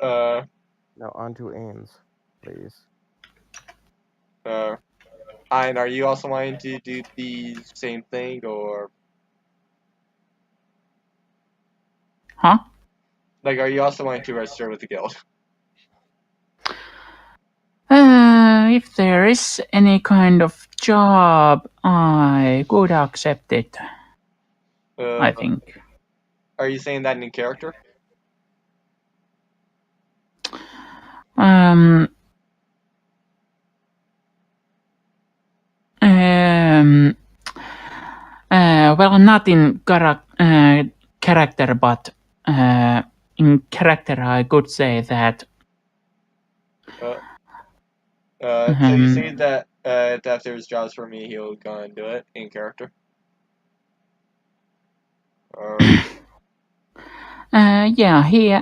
Now on to Anne's, please. And are you also wanting to do the same thing, or? Huh? Like, are you also wanting to register with the guild? If there is any kind of job, I could accept it. I think. Are you saying that in character? Well, not in character, but in character, I could say that. So you say that if there's jobs for me, he'll go and do it in character? Or... Yeah, he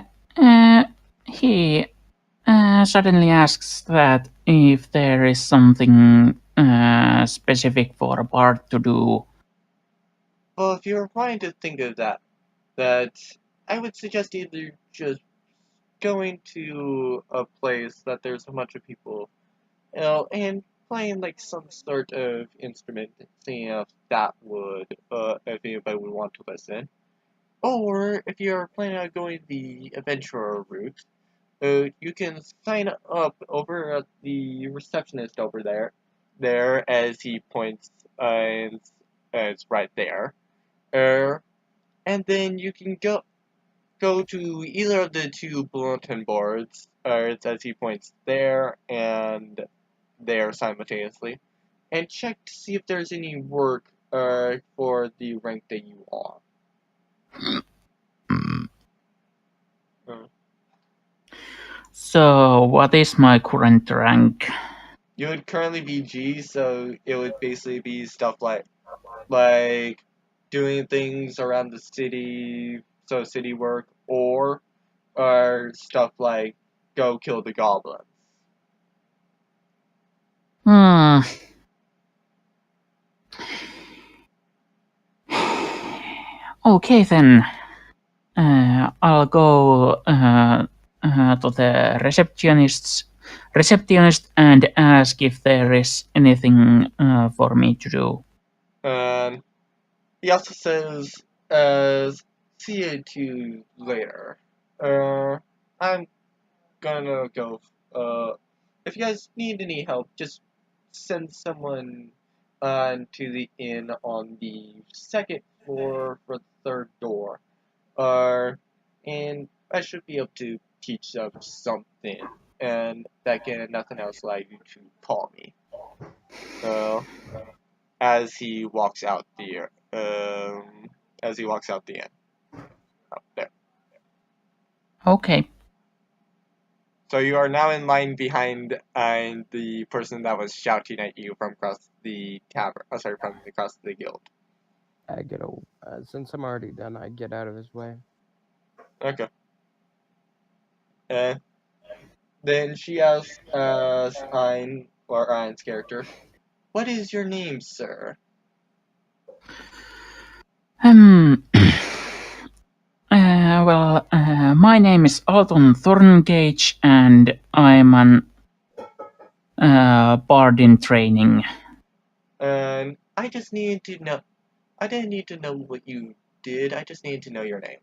he suddenly asks that if there is something specific for a bard to do. Well, if you're wanting to think of that, I would suggest either just going to a place that there's a bunch of people, and playing like some sort of instrument, seeing if that would, if anybody would want to listen. Or if you're planning on going the adventurer route, you can sign up over at the receptionist over there as he points, and it's right there. And then you can go to either of the two bulletin boards, it's as he points there and there simultaneously, and check to see if there's any work for the rank that you are. So, what is my current rank? You would currently be G, so it would basically be stuff like doing things around the city, so city work, or stuff like go kill the goblins. Hmm. Okay then. I'll go to the receptionist and ask if there is anything for me to do. And he also says, see you two later. I'm gonna go. If you guys need any help, just send someone to the inn on the second floor for the third door. And I should be able to teach them something, and that can nothing else allow you to call me. As he walks out the inn. Up there. Okay. So you are now in line behind the person that was shouting at you from across the tavern. Oh, sorry, from across the guild. I get since I'm already done, I get out of his way. Okay. Then she asks Ein's character, "What is your name, sir?" My name is Alton Thorngage, and I'm an bard in training. And I just needed to know. I didn't need to know what you did. I just needed to know your name.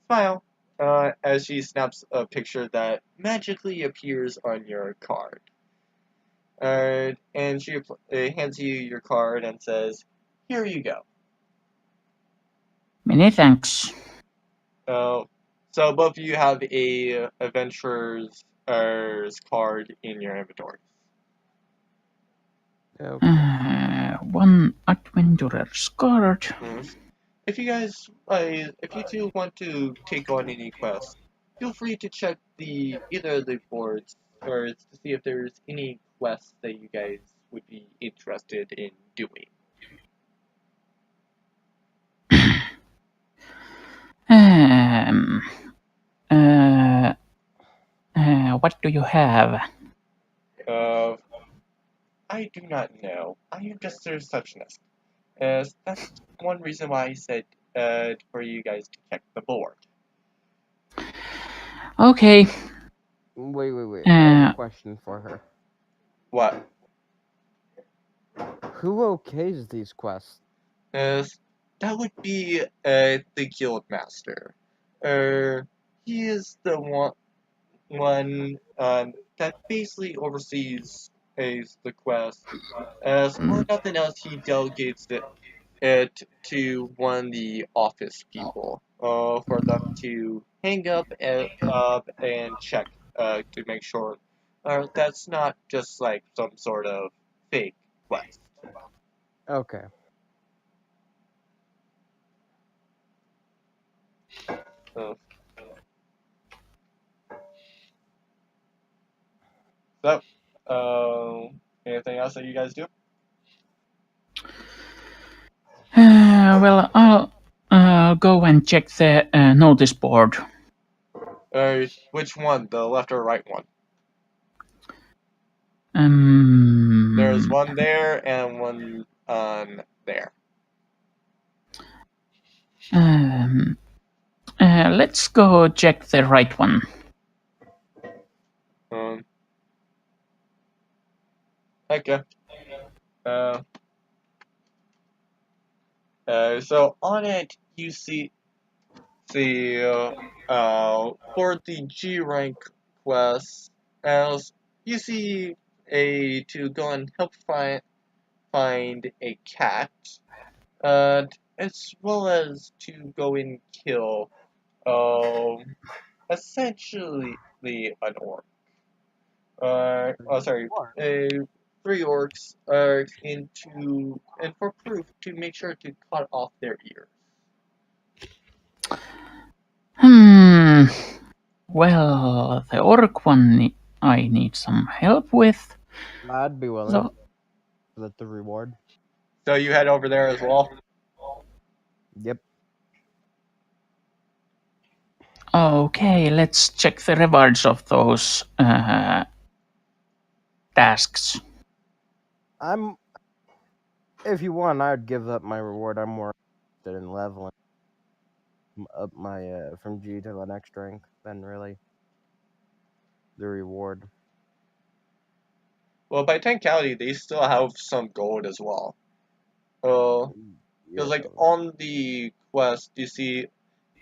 Smile. As she snaps a picture that magically appears on your card. And she hands you your card and says, "Here you go." Many thanks. So both of you have a adventurer's card in your inventory. Okay. One adventurer's card. If you two want to take on any quests, feel free to check either of the boards or to see if there's any quests that you guys would be interested in doing. What do you have? I do not know. I am just a receptionist. That's one reason why I said for you guys to check the board. Okay. Wait. I have a question for her. What? Who okays these quests? That would be the guild master. He is the one that basically oversees the quest. For nothing else, he delegates it to one of the office people for them to hang up and check to make sure that's not just like some sort of fake quest. Okay. Anything else that you guys do? I'll go and check the notice board. Which one? The left or right one? There's Um, one there and one on there. Let's go check the right one. Okay. So on it you see for the G rank quest, as you see to go and help find a cat, as well as to go and kill essentially an orc. Sorry, 3 orcs and for proof to make sure to cut off their ears. Well, the orc one I need some help with. I'd be willing. So, Is that the reward? So you head over there as well. Yep. okay, let's check the rewards of those tasks. If you want, I'd give up my reward. I'm more interested in leveling up my from G to the next rank than really the reward. Well, by technicality, they still have some gold as well. Because like on the quest, you see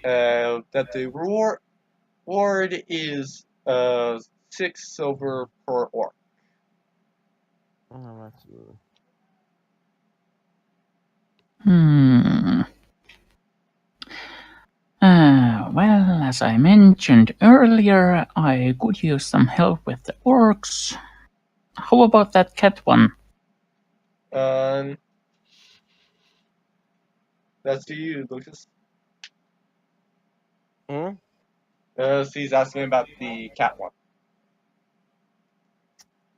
that the reward is 6 silver per orc. Oh, that's... Well, as I mentioned earlier, I could use some help with the orcs. How about that cat one? That's to you, Lucas. Hmm? So he's asking about the cat one.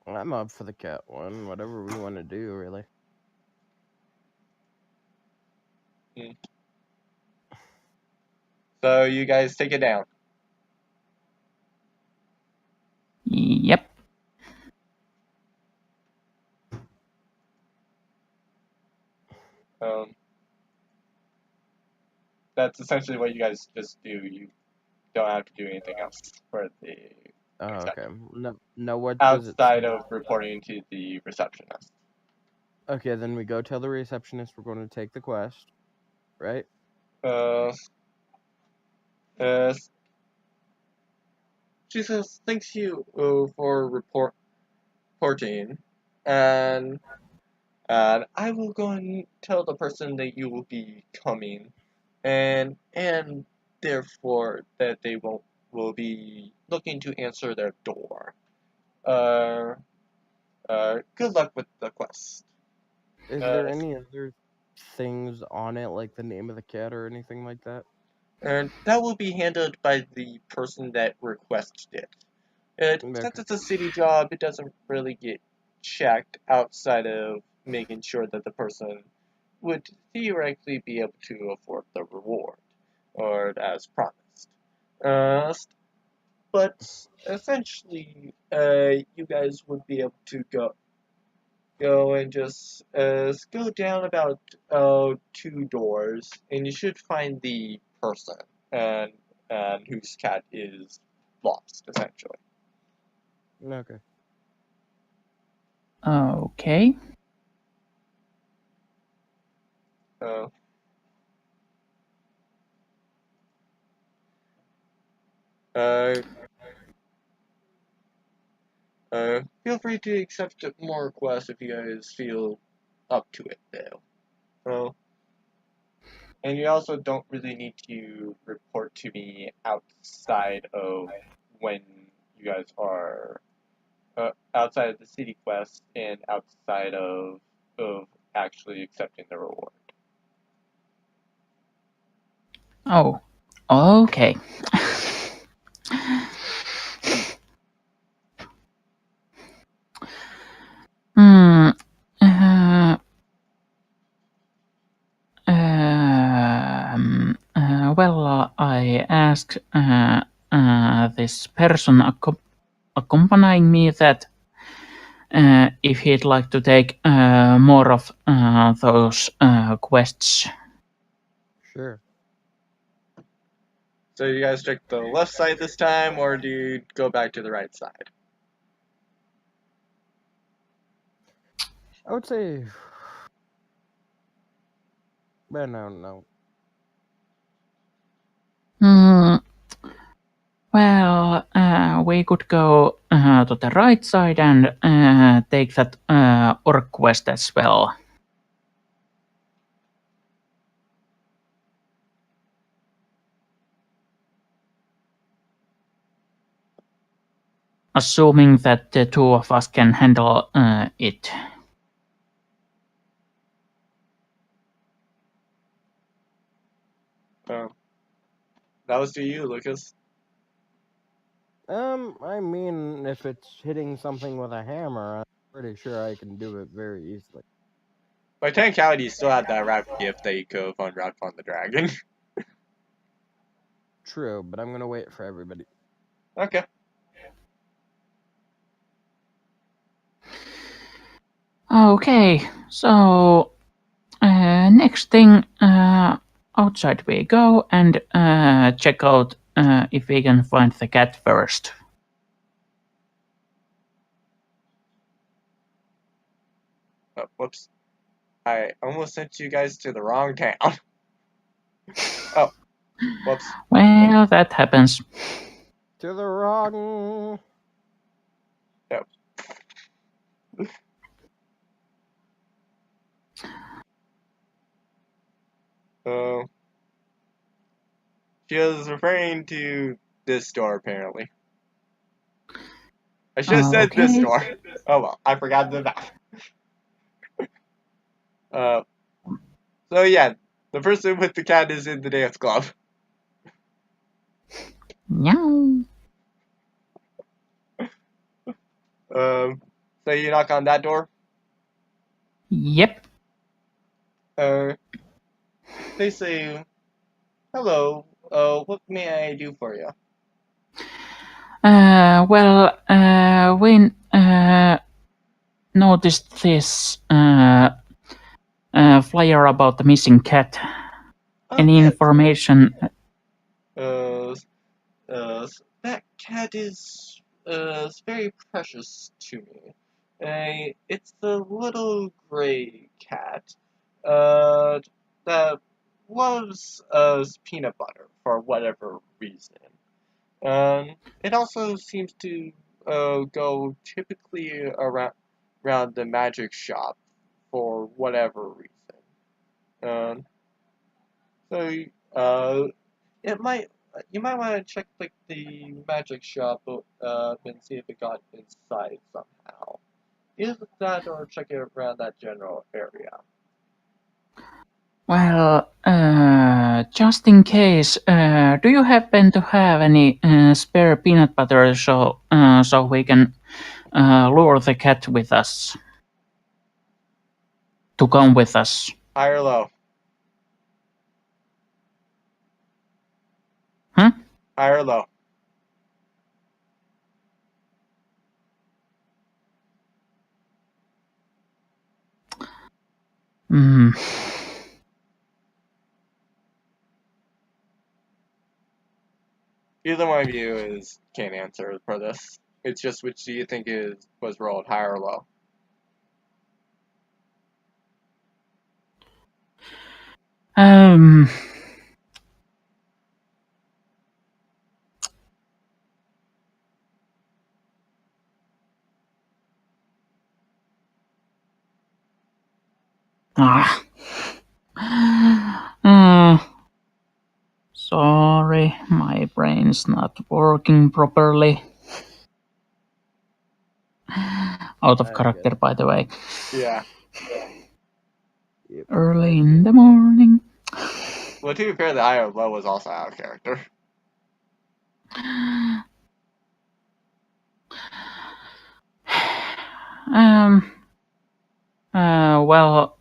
I'm up for the cat one. Whatever we want to do, really. So you guys take it down. Yep. That's essentially what you guys just do. You don't have to do anything else for the Oh, okay. No, what does it outside say? of reporting to the receptionist. Okay, then we go tell the receptionist we're going to take the quest, right? She says thanks you for reporting, and I will go and tell the person that you will be coming, and therefore that they will be looking to answer their door. Good luck with the quest. Is there any other things on it, like the name of the cat or anything like that? And that will be handled by the person that requested it. Since it's a city job, it doesn't really get checked outside of making sure that the person would theoretically be able to afford the reward, or as promised. But essentially, you guys would be able to go and just go down about 2 doors, and you should find the person and whose cat is lost, essentially. Okay. Okay. Feel free to accept more requests if you guys feel up to it, though. And you also don't really need to report to me outside of when you guys are outside of the city quest and outside of actually accepting the reward. Oh, okay. Hmm. Well, I asked this person accompanying me that if he'd like to take more of those quests. Sure. So you guys check the left side this time, or do you go back to the right side? I would say. But no. Well, we could go to the right side and take that orc quest as well. Assuming that the two of us can handle it. That was to you, Lucas. I mean, if it's hitting something with a hammer, I'm pretty sure I can do it very easily. By technicality, you still have that rap gift that you could have unwrapped on the dragon. True, but I'm gonna wait for everybody. Okay. Okay, so next thing, outside we go and check out if we can find the cat first. Oh, whoops. I almost sent you guys to the wrong town. Oh, whoops. Well, that happens. To the wrong. Yep. She was referring to this door, apparently. I should have said this Okay. door. Oh well, I forgot the map. So yeah, the person with the cat is in the dance club. Meow. So you knock on that door. Yep. They say, "Hello. What may I do for you?" Well, we noticed this flyer about the missing cat. Any Yes. information? That cat is very precious to me. It's the little gray cat that loves peanut butter for whatever reason. It also seems to go typically around the magic shop for whatever reason. So it might you might want to check like the magic shop and see if it got inside somehow. Either that or check it around that general area. Well, just in case, do you happen to have any spare peanut butter so we can lure the cat with us to come with us? High or low? Huh? High or low? Hmm. Either one of you can't answer for this. It's just which do you think was rolled, high or low? Um. Ah. Sorry, my brain's not working properly. Out of character, by the way. Yeah. Yep, Early in the morning. Well, to be fair, the high or low was also out of character. Well,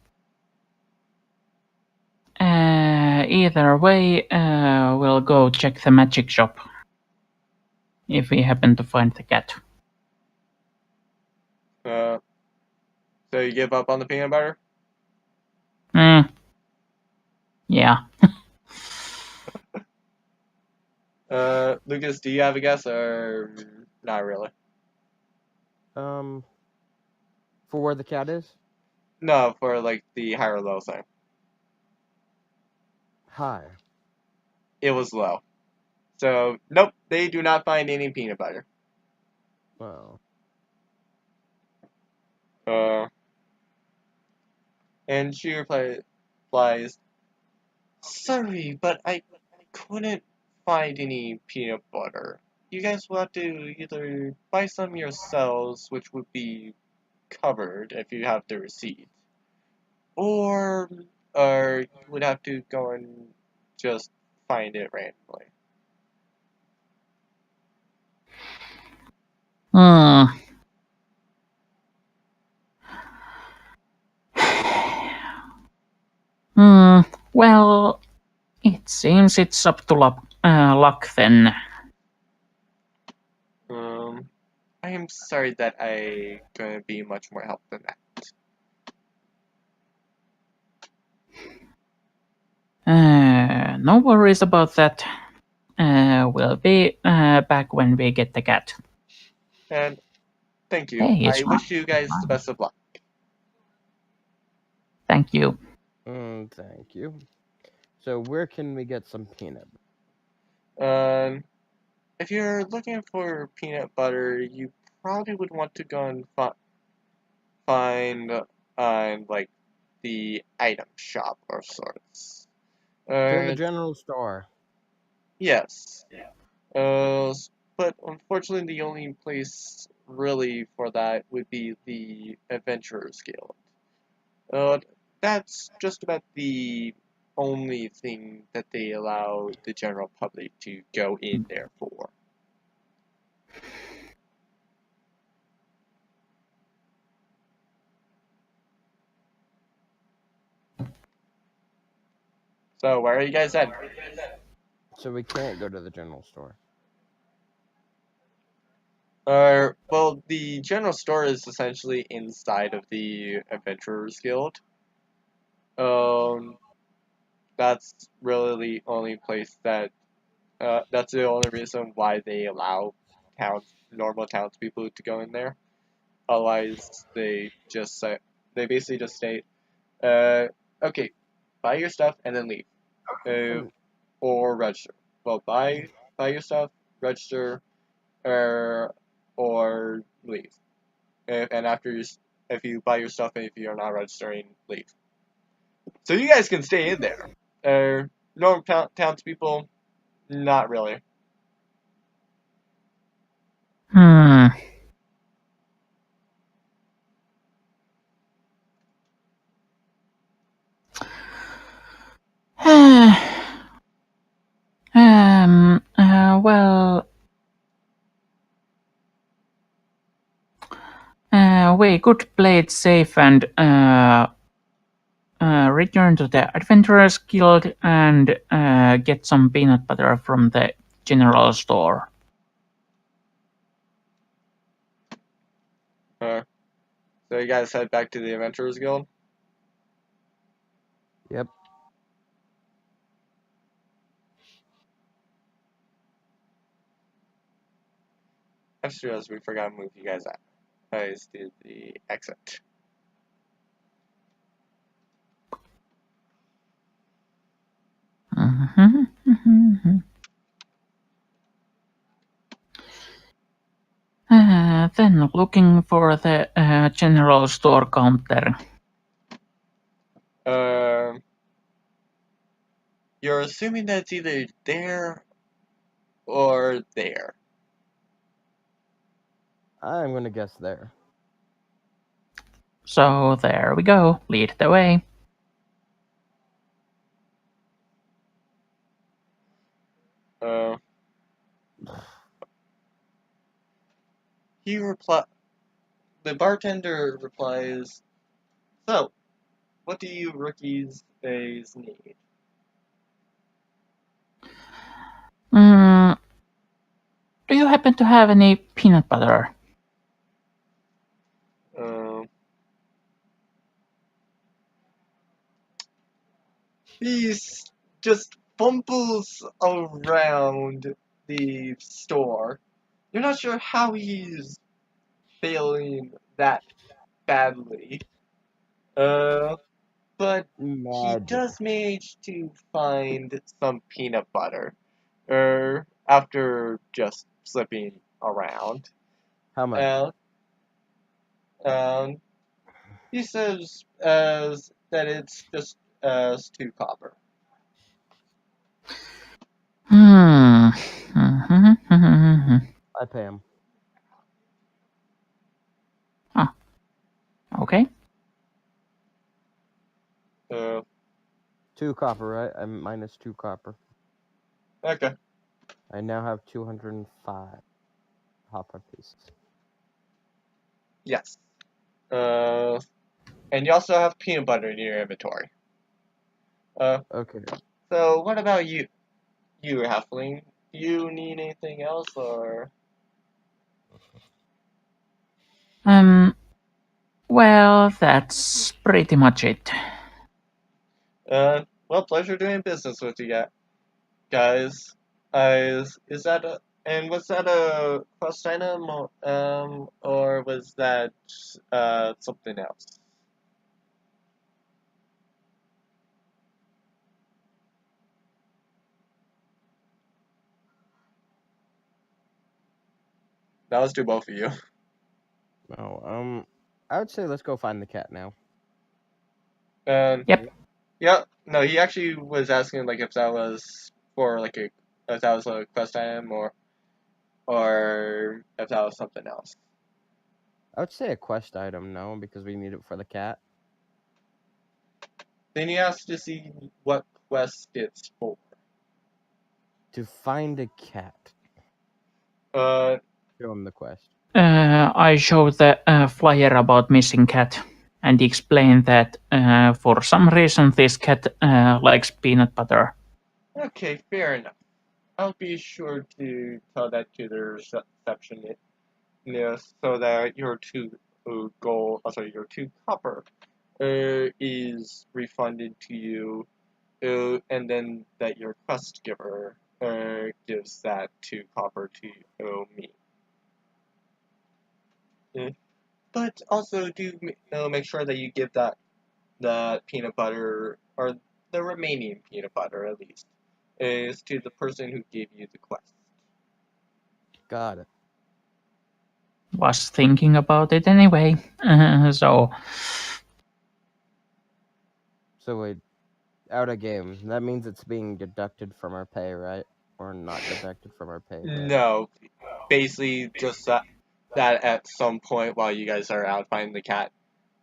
either way, we'll go check the magic shop. if we happen to find the cat. So you give up on the peanut butter? Yeah. Lucas, do you have a guess or not really? For where the cat is? No, for like the high or low thing. High. It was low. So, nope, they do not find any peanut butter. Well. And she replies, sorry, but I couldn't find any peanut butter. You guys will have to either buy some yourselves, which would be covered if you have the receipt, or you would have to go and just find it randomly. Well, it seems it's up to luck then. I am sorry that I gonna be much more help than that. No worries about that. We'll be back when we get the cat. And thank you. Hey, it's I wish you guys the best of luck. Thank you. Thank you. So where can we get some peanut? If you're looking for peanut butter, you probably would want to go and find like the item shop or sorts. To the general store. Yes. But unfortunately, the only place really for that would be the Adventurers Guild. That's just about the only thing that they allow the general public to go in there for. So where are you guys at? So we can't go to the general store. Well, the general store is essentially inside of the Adventurers Guild. That's really the only place that, that's the only reason why they allow normal townspeople to go in there. Otherwise, they basically just state, okay, buy your stuff and then leave, or register. Well, buy your stuff, register, or leave. And if you buy your stuff and if you're not registering, leave. So you guys can stay in there. Normal townspeople, not really. Well, we could play it safe and return to the Adventurers Guild and get some peanut butter from the general store. So you guys head back to the Adventurers Guild? Yep. I just realized we forgot to move you guys out. Guys did the exit. Then looking for the general store counter. You're assuming that it's either there or there. I'm gonna guess there. So there we go. Lead the way. The bartender replies, so, what do you rookies days need? Do you happen happen to have any peanut butter? He's just fumbles around the store. You're not sure how he's failing that badly. But he Magic. does manage to find some peanut butter. After just slipping around. How much? He says that it's just 2 copper. Hmm. I pay him. Okay. 2 copper, right? I'm minus 2 copper. Okay. I now have 205 copper pieces. Yes. And you also have peanut butter in your inventory. Okay. So what about you, halfling? Do you need anything else, or? Well, that's pretty much it. Well, pleasure doing business with you guys. Is that was that a quest item, or was that something else? Now let's do both of you. Oh, I would say let's go find the cat now. Yep. Yeah. No, he actually was asking like if that was for like if that was a quest item or if that was something else. I would say a quest item, no, because we need it for the cat. Then he asked to see what quest it's for. To find a cat. Uh, Show him the quest. I showed the flyer about missing cat and explained that for some reason this cat likes peanut butter. okay, fair enough. I'll be sure to tell that to the receptionist so that your 2 your 2 copper is refunded to you, and then that your quest giver gives that 2 copper to me. But also do make sure that you give that peanut butter, or the remaining peanut butter at least, is to the person who gave you the quest. Got it. Was thinking about it anyway. So wait, out of game. That means it's being deducted from our pay, right? Or not deducted from our pay. No, basically just that at some point while you guys are out finding the cat,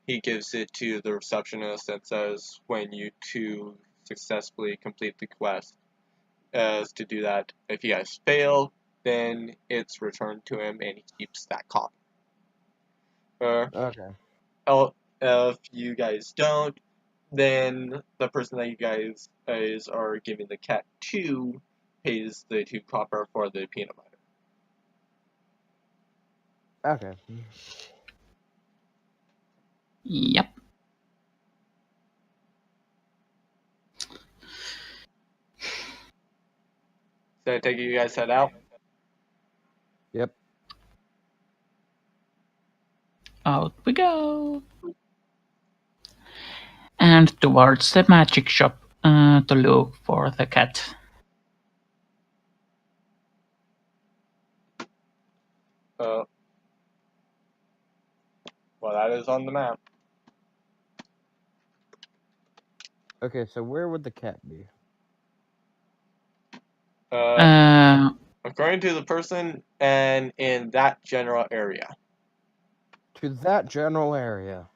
he gives it to the receptionist and says when you 2 successfully complete the quest, as to do that. If you guys fail, then it's returned to him and he keeps that copy. Okay. If you guys don't, then the person that you guys are giving the cat to pays the 2 copper for the peanut butter. Okay. yep. So I take it you guys head out? Yep. Out we go. And towards the magic shop to look for the cat. Well, that is on the map. Okay, so where would the cat be? According to the person, and in that general area. To that general area.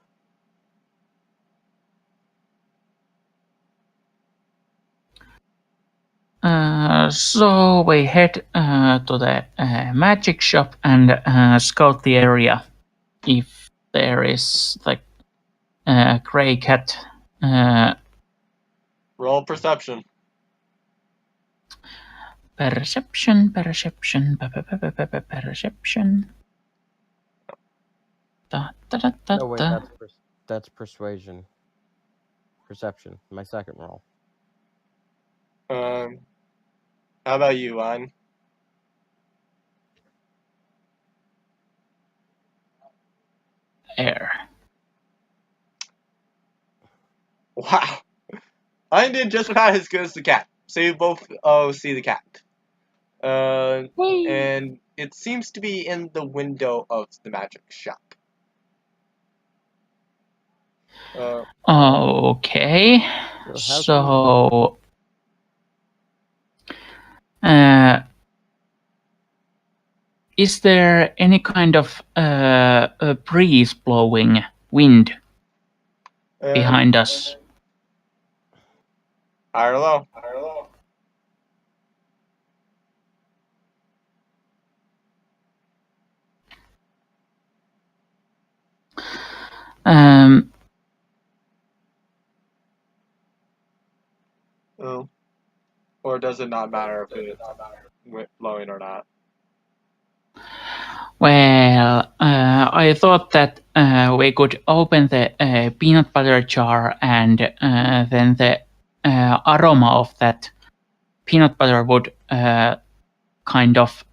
So we head to the magic shop and scout the area. If there is like a gray cat. Roll perception. Perception. Da, da, da, da, No, wait, da. that's persuasion. Perception, my second roll. How about you, An? Air. Wow. I did just about as good as the cat. So you both see the cat. Whee! And it seems to be in the window of the magic shop. Okay. So is there any kind of a breeze blowing wind behind us? High or low? Oh. Or does it not matter if it's blowing or not? Well, I thought that we could open the peanut butter jar and then the aroma of that peanut butter would kind of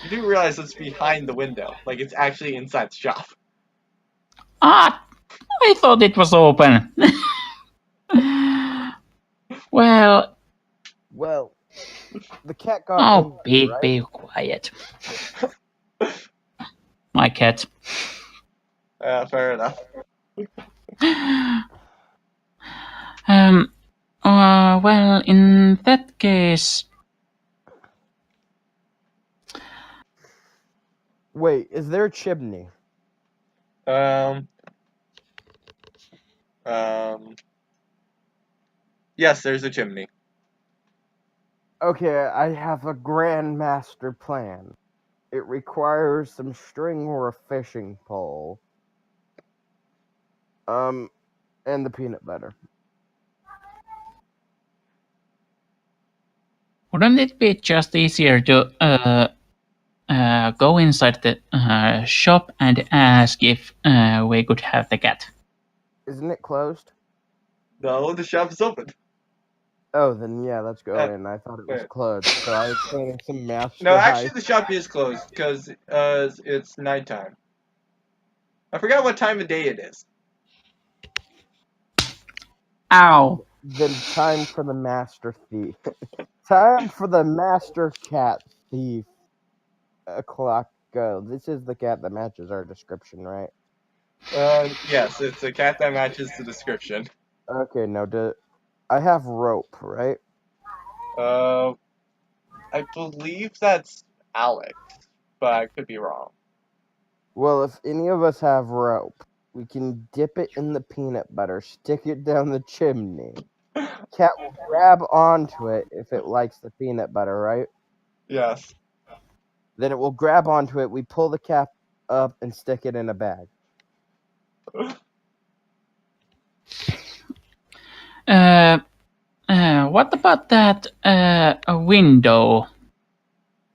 You do realize it's behind the window, like it's actually inside the shop. I thought it was open. Well, the cat got angry, right? be quiet. My cat. Fair enough. Well, in that case, Wait, is there a chimney? Yes, there's a chimney. Okay, I have a grand master plan. It requires some string or a fishing pole. And the peanut butter. wouldn't it be just easier to go inside the shop and ask if we could have the cat? Isn't it closed? No, the shop is open. Oh, then yeah, let's go in. I thought it was closed, so I was planning some master No, actually, heist. the shop is closed because it's nighttime. I forgot what time of day it is. Ow! Then time for the master thief. Time for the master cat thief. Clock go. This is the cat that matches our description, right? Yes, it's a cat that matches the description. Okay, now I have rope, right? I believe that's Alex, but I could be wrong. Well, if any of us have rope, we can dip it in the peanut butter, stick it down the chimney. Cat will grab onto it if it likes the peanut butter, right? Yes. Then it will grab onto it. We pull the cap up and stick it in a bag. What about that a window?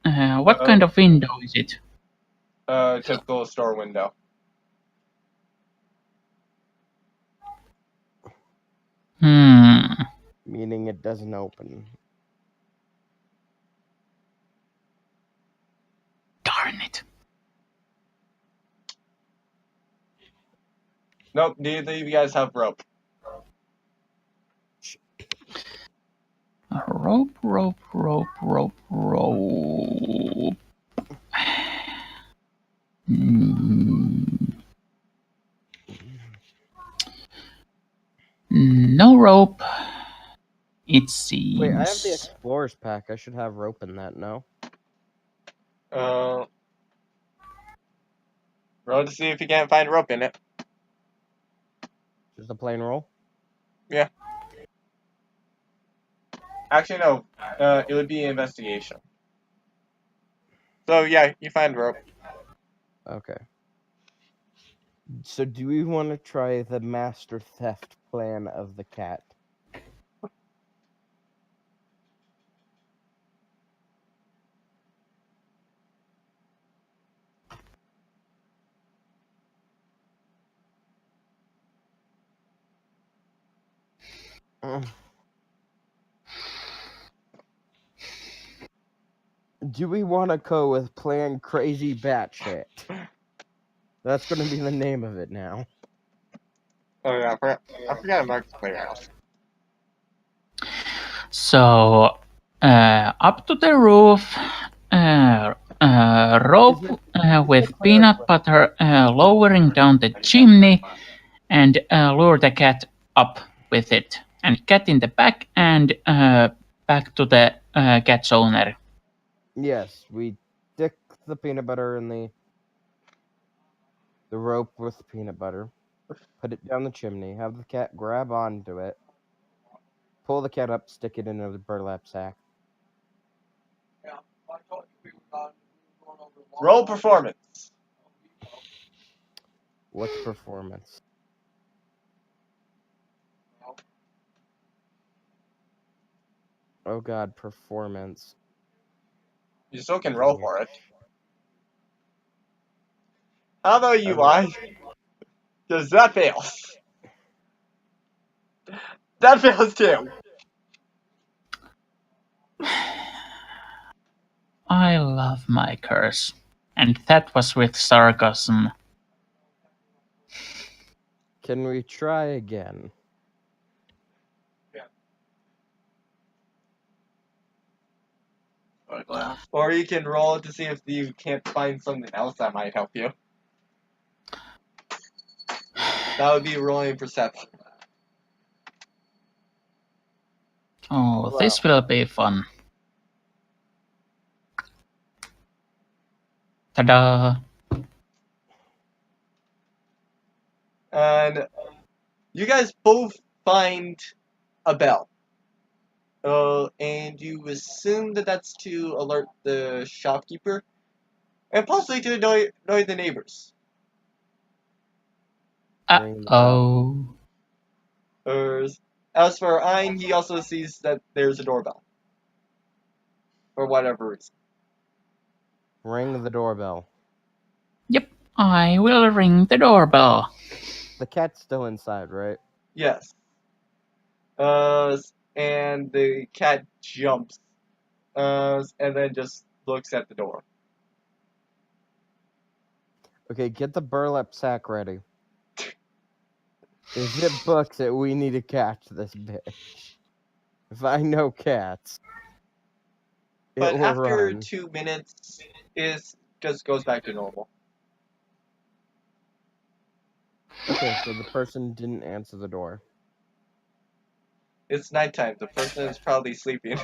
What kind of window is it? Typical store window. Meaning it doesn't open. Darn it. Nope, neither of you guys have rope. Rope. No rope. It seems. Wait, I have the explorer's pack. I should have rope in that, no? Roll to see if you can't find rope in it. Just a plain roll? Yeah. Actually, no. It would be investigation. So, yeah, you find rope. Okay. So do we want to try the master theft plan of the cat? Do we want to go with Plan Crazy Batshit? That's going to be the name of it now. Oh yeah, I forgot Mark's playhouse. So, up to the roof, rope with peanut butter lowering down the chimney, and lure the cat up with it. And cat in the back, and back to the cat's owner. Yes, we stick the peanut butter in the rope with the peanut butter, put it down the chimney, have the cat grab onto it, pull the cat up, stick it in a burlap sack. Roll performance. What's performance? Oh god, performance. You still can roll for it. How about you, I? Because that fails. That fails too. I love my curse. And that was with sarcasm. Can we try again? Or you can roll to see if you can't find something else that might help you. That would be rolling perception. Oh, this will be fun. Ta-da! And you guys both find a bell. And you assume that that's to alert the shopkeeper, and possibly to annoy the neighbors. Uh-oh. As for Ein, he also sees that there's a doorbell. For whatever reason. Ring the doorbell. Yep, I will ring the doorbell. The cat's still inside, right? Yes. And the cat jumps. And then just looks at the door. Okay, get the burlap sack ready. If it books it, we need to catch this bitch. If I know cats, But it will after run. 2 minutes, it just goes back to normal. Okay, so the person didn't answer the door. It's nighttime. The person is probably sleeping.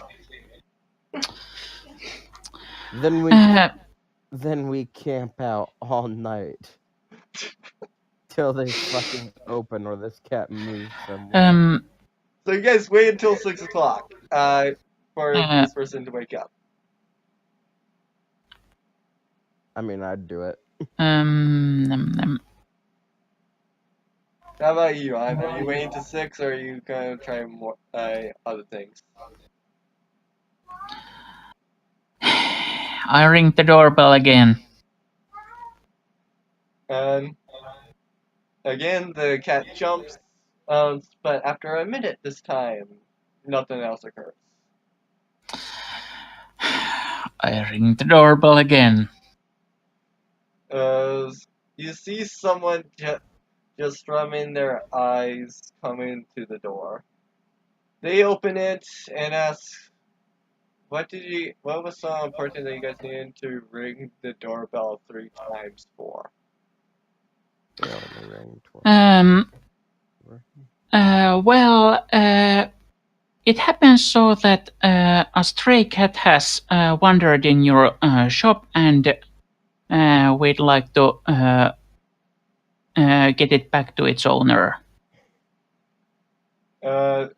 Then we camp out all night till they fucking open or this cat moves somewhere. So you guys wait until 6 o'clock for this person to wake up. I mean, I'd do it. How about you, Ian? Are you waiting to 6, or are you gonna try more other things? I ring the doorbell again. And again, the cat jumps, but after a minute this time, nothing else occurs. I ring the doorbell again. You see someone just rubbing their eyes coming to the door. They open it and ask, what was so important that you guys needed to ring the doorbell 3 times for? They only ring twice. Well, it happens so that a stray cat has wandered in your shop, and we'd like to get it back to its owner. They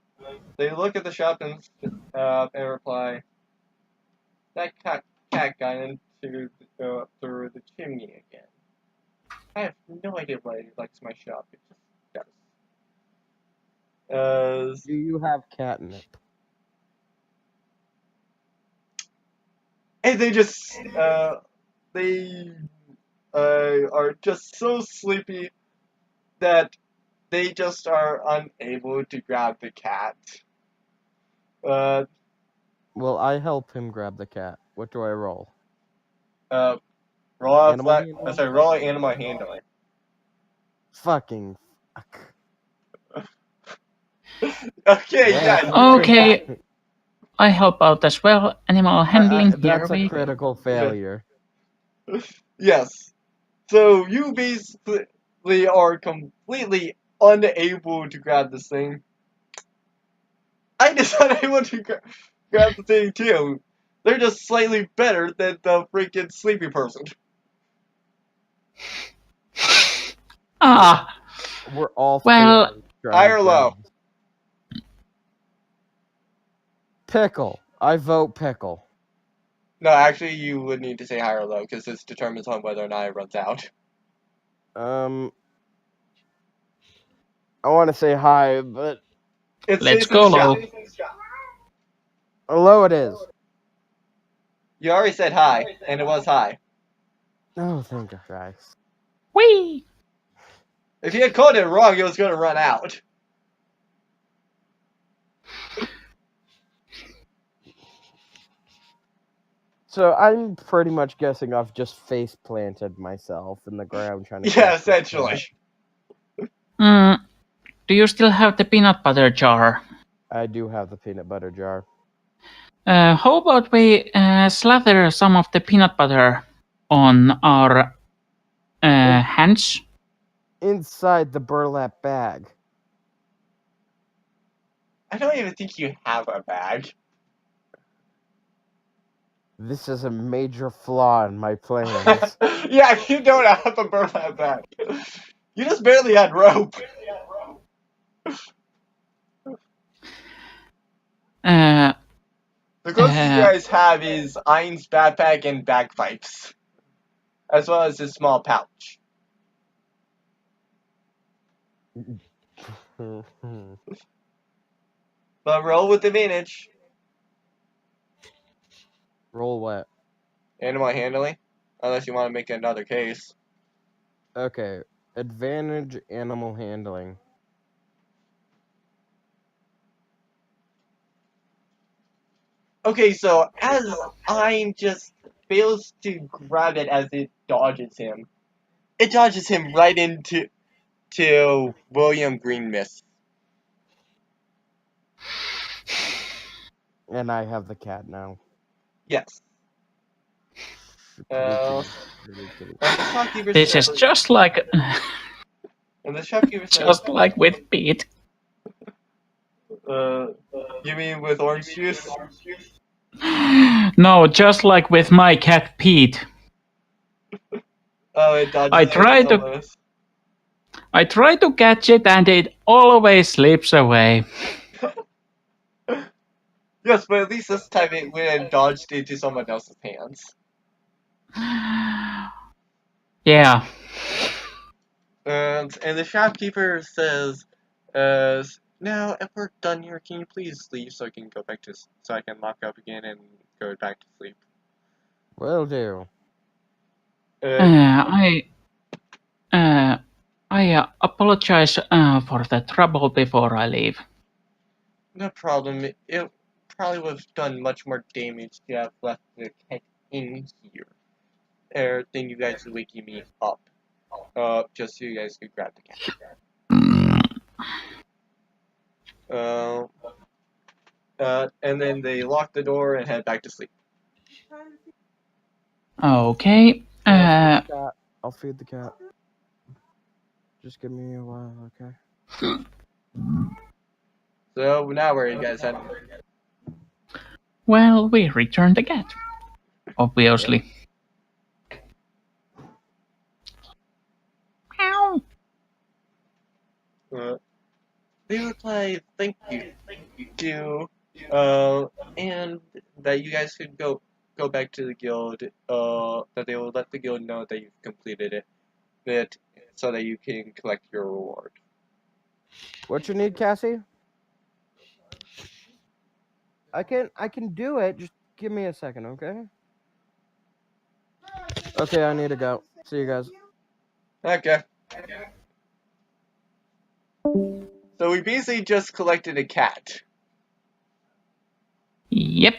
look at the shop and reply, that cat got into through the chimney again. I have no idea why he likes my shop. It just does. Do you have catnip? And they just they are just so sleepy that they just are unable to grab the cat. Uh, Well, I help him grab the cat. What do I roll? roll Animal handling? roll animal handling. Fucking fuck. Okay, That's yeah. Okay, I help out as well. Animal handling, here that's a we critical failure. Yes. So you basically are completely unable to grab this thing. I just unable to grab the thing too. They're just slightly better than the freaking sleepy person. Ah, We're all well, failing trying high to or grab low? this. Pickle. I vote pickle. No, actually, you would need to say high or low because this determines on whether or not it runs out. I want to say high, but It let's stays in go the shop. low it is. You already said high, and it was high. Oh, thank Christ. wee. If you had called it wrong, it was going to run out. So I'm pretty much guessing I've just face planted myself in the ground trying to. Yeah, essentially. Do you still have the peanut butter jar? I do have the peanut butter jar. How about we slather some of the peanut butter on our hands? Inside the burlap bag. I don't even think you have a bag. This is a major flaw in my plans. Yeah, you don't have a burlap bag. You just barely had rope. The closest you guys have is Ein's backpack and bagpipes, as well as his small pouch. But roll with advantage. Roll what? Animal handling, unless you want to make another case. Okay. Advantage animal handling. Okay, so as Ein just fails to grab it as it dodges him right into William Greenmist. And I have the cat now. Yes. And the shopkeeper This says, is just like and the shopkeeper says, just like with Pete. you mean with orange juice? No, just like with my cat Pete. Oh, it dodges I try you to catch it and it always slips away. Yes, but at least this time it went and dodged into someone else's hands. Yeah. And the shopkeeper says, now if we're done here, can you please leave so I can go back to so I can lock up again and go back to sleep? Will do. I apologize for the trouble before I leave. No problem. It probably would have done much more damage to have left the cat in here. Than you guys waking me up. Just so you guys could grab the cat. And then they lock the door and head back to sleep. Okay. I'll feed the cat. Just give me a while, okay? So now where are you guys heading? Well, we returned the cat. Obviously. Meow. They reply, thank you, and that you guys could go back to the guild, that they will let the guild know that you've completed it, so that you can collect your reward. What you need, Cassie? I can do it. Just give me a second, okay? Okay, I need to go. See you guys. Okay. So we basically just collected a cat. Yep.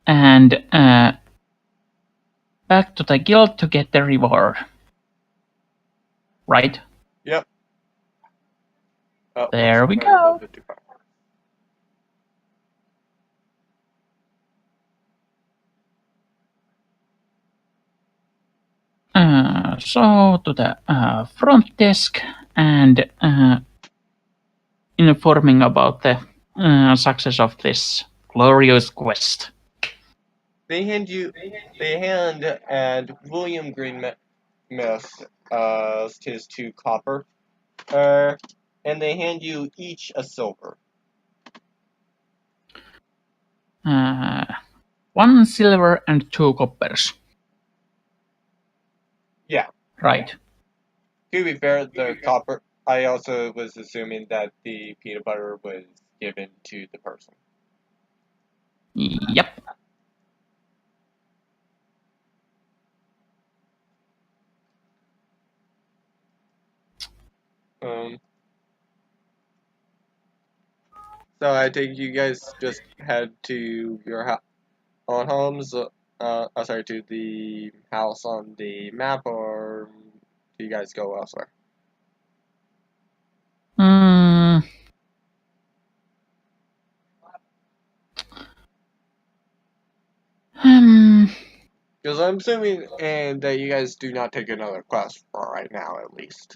And back to the guild to get the reward. Right? Yep. Oh, There we went a little go. bit too far. So to the front desk and informing about the success of this glorious quest. They hand and William Greenmith his 2 copper, and they hand you each a silver. 1 silver and 2 coppers. Yeah. Right. To be fair, the copper, I also was assuming that the peanut butter was given to the person. Yep. So I think you guys just head to your own homes, to the house on the map, or do you guys go elsewhere? Because I'm assuming that you guys do not take another quest for right now, at least.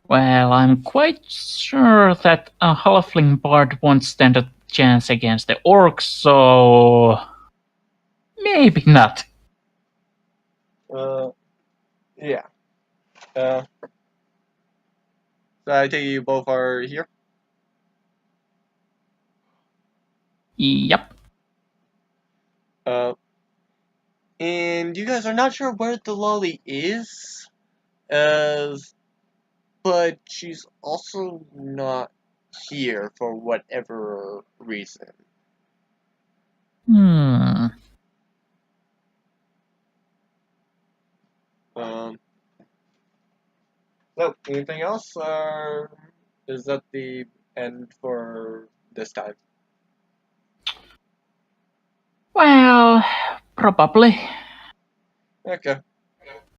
Well, I'm quite sure that a halfling bard won't stand a chance against the orcs, so maybe not. Yeah. So I think you both are here? Yep. And you guys are not sure where the loli is? But she's also not here for whatever reason. So, anything else, or is that the end for this time? Well, probably. Okay.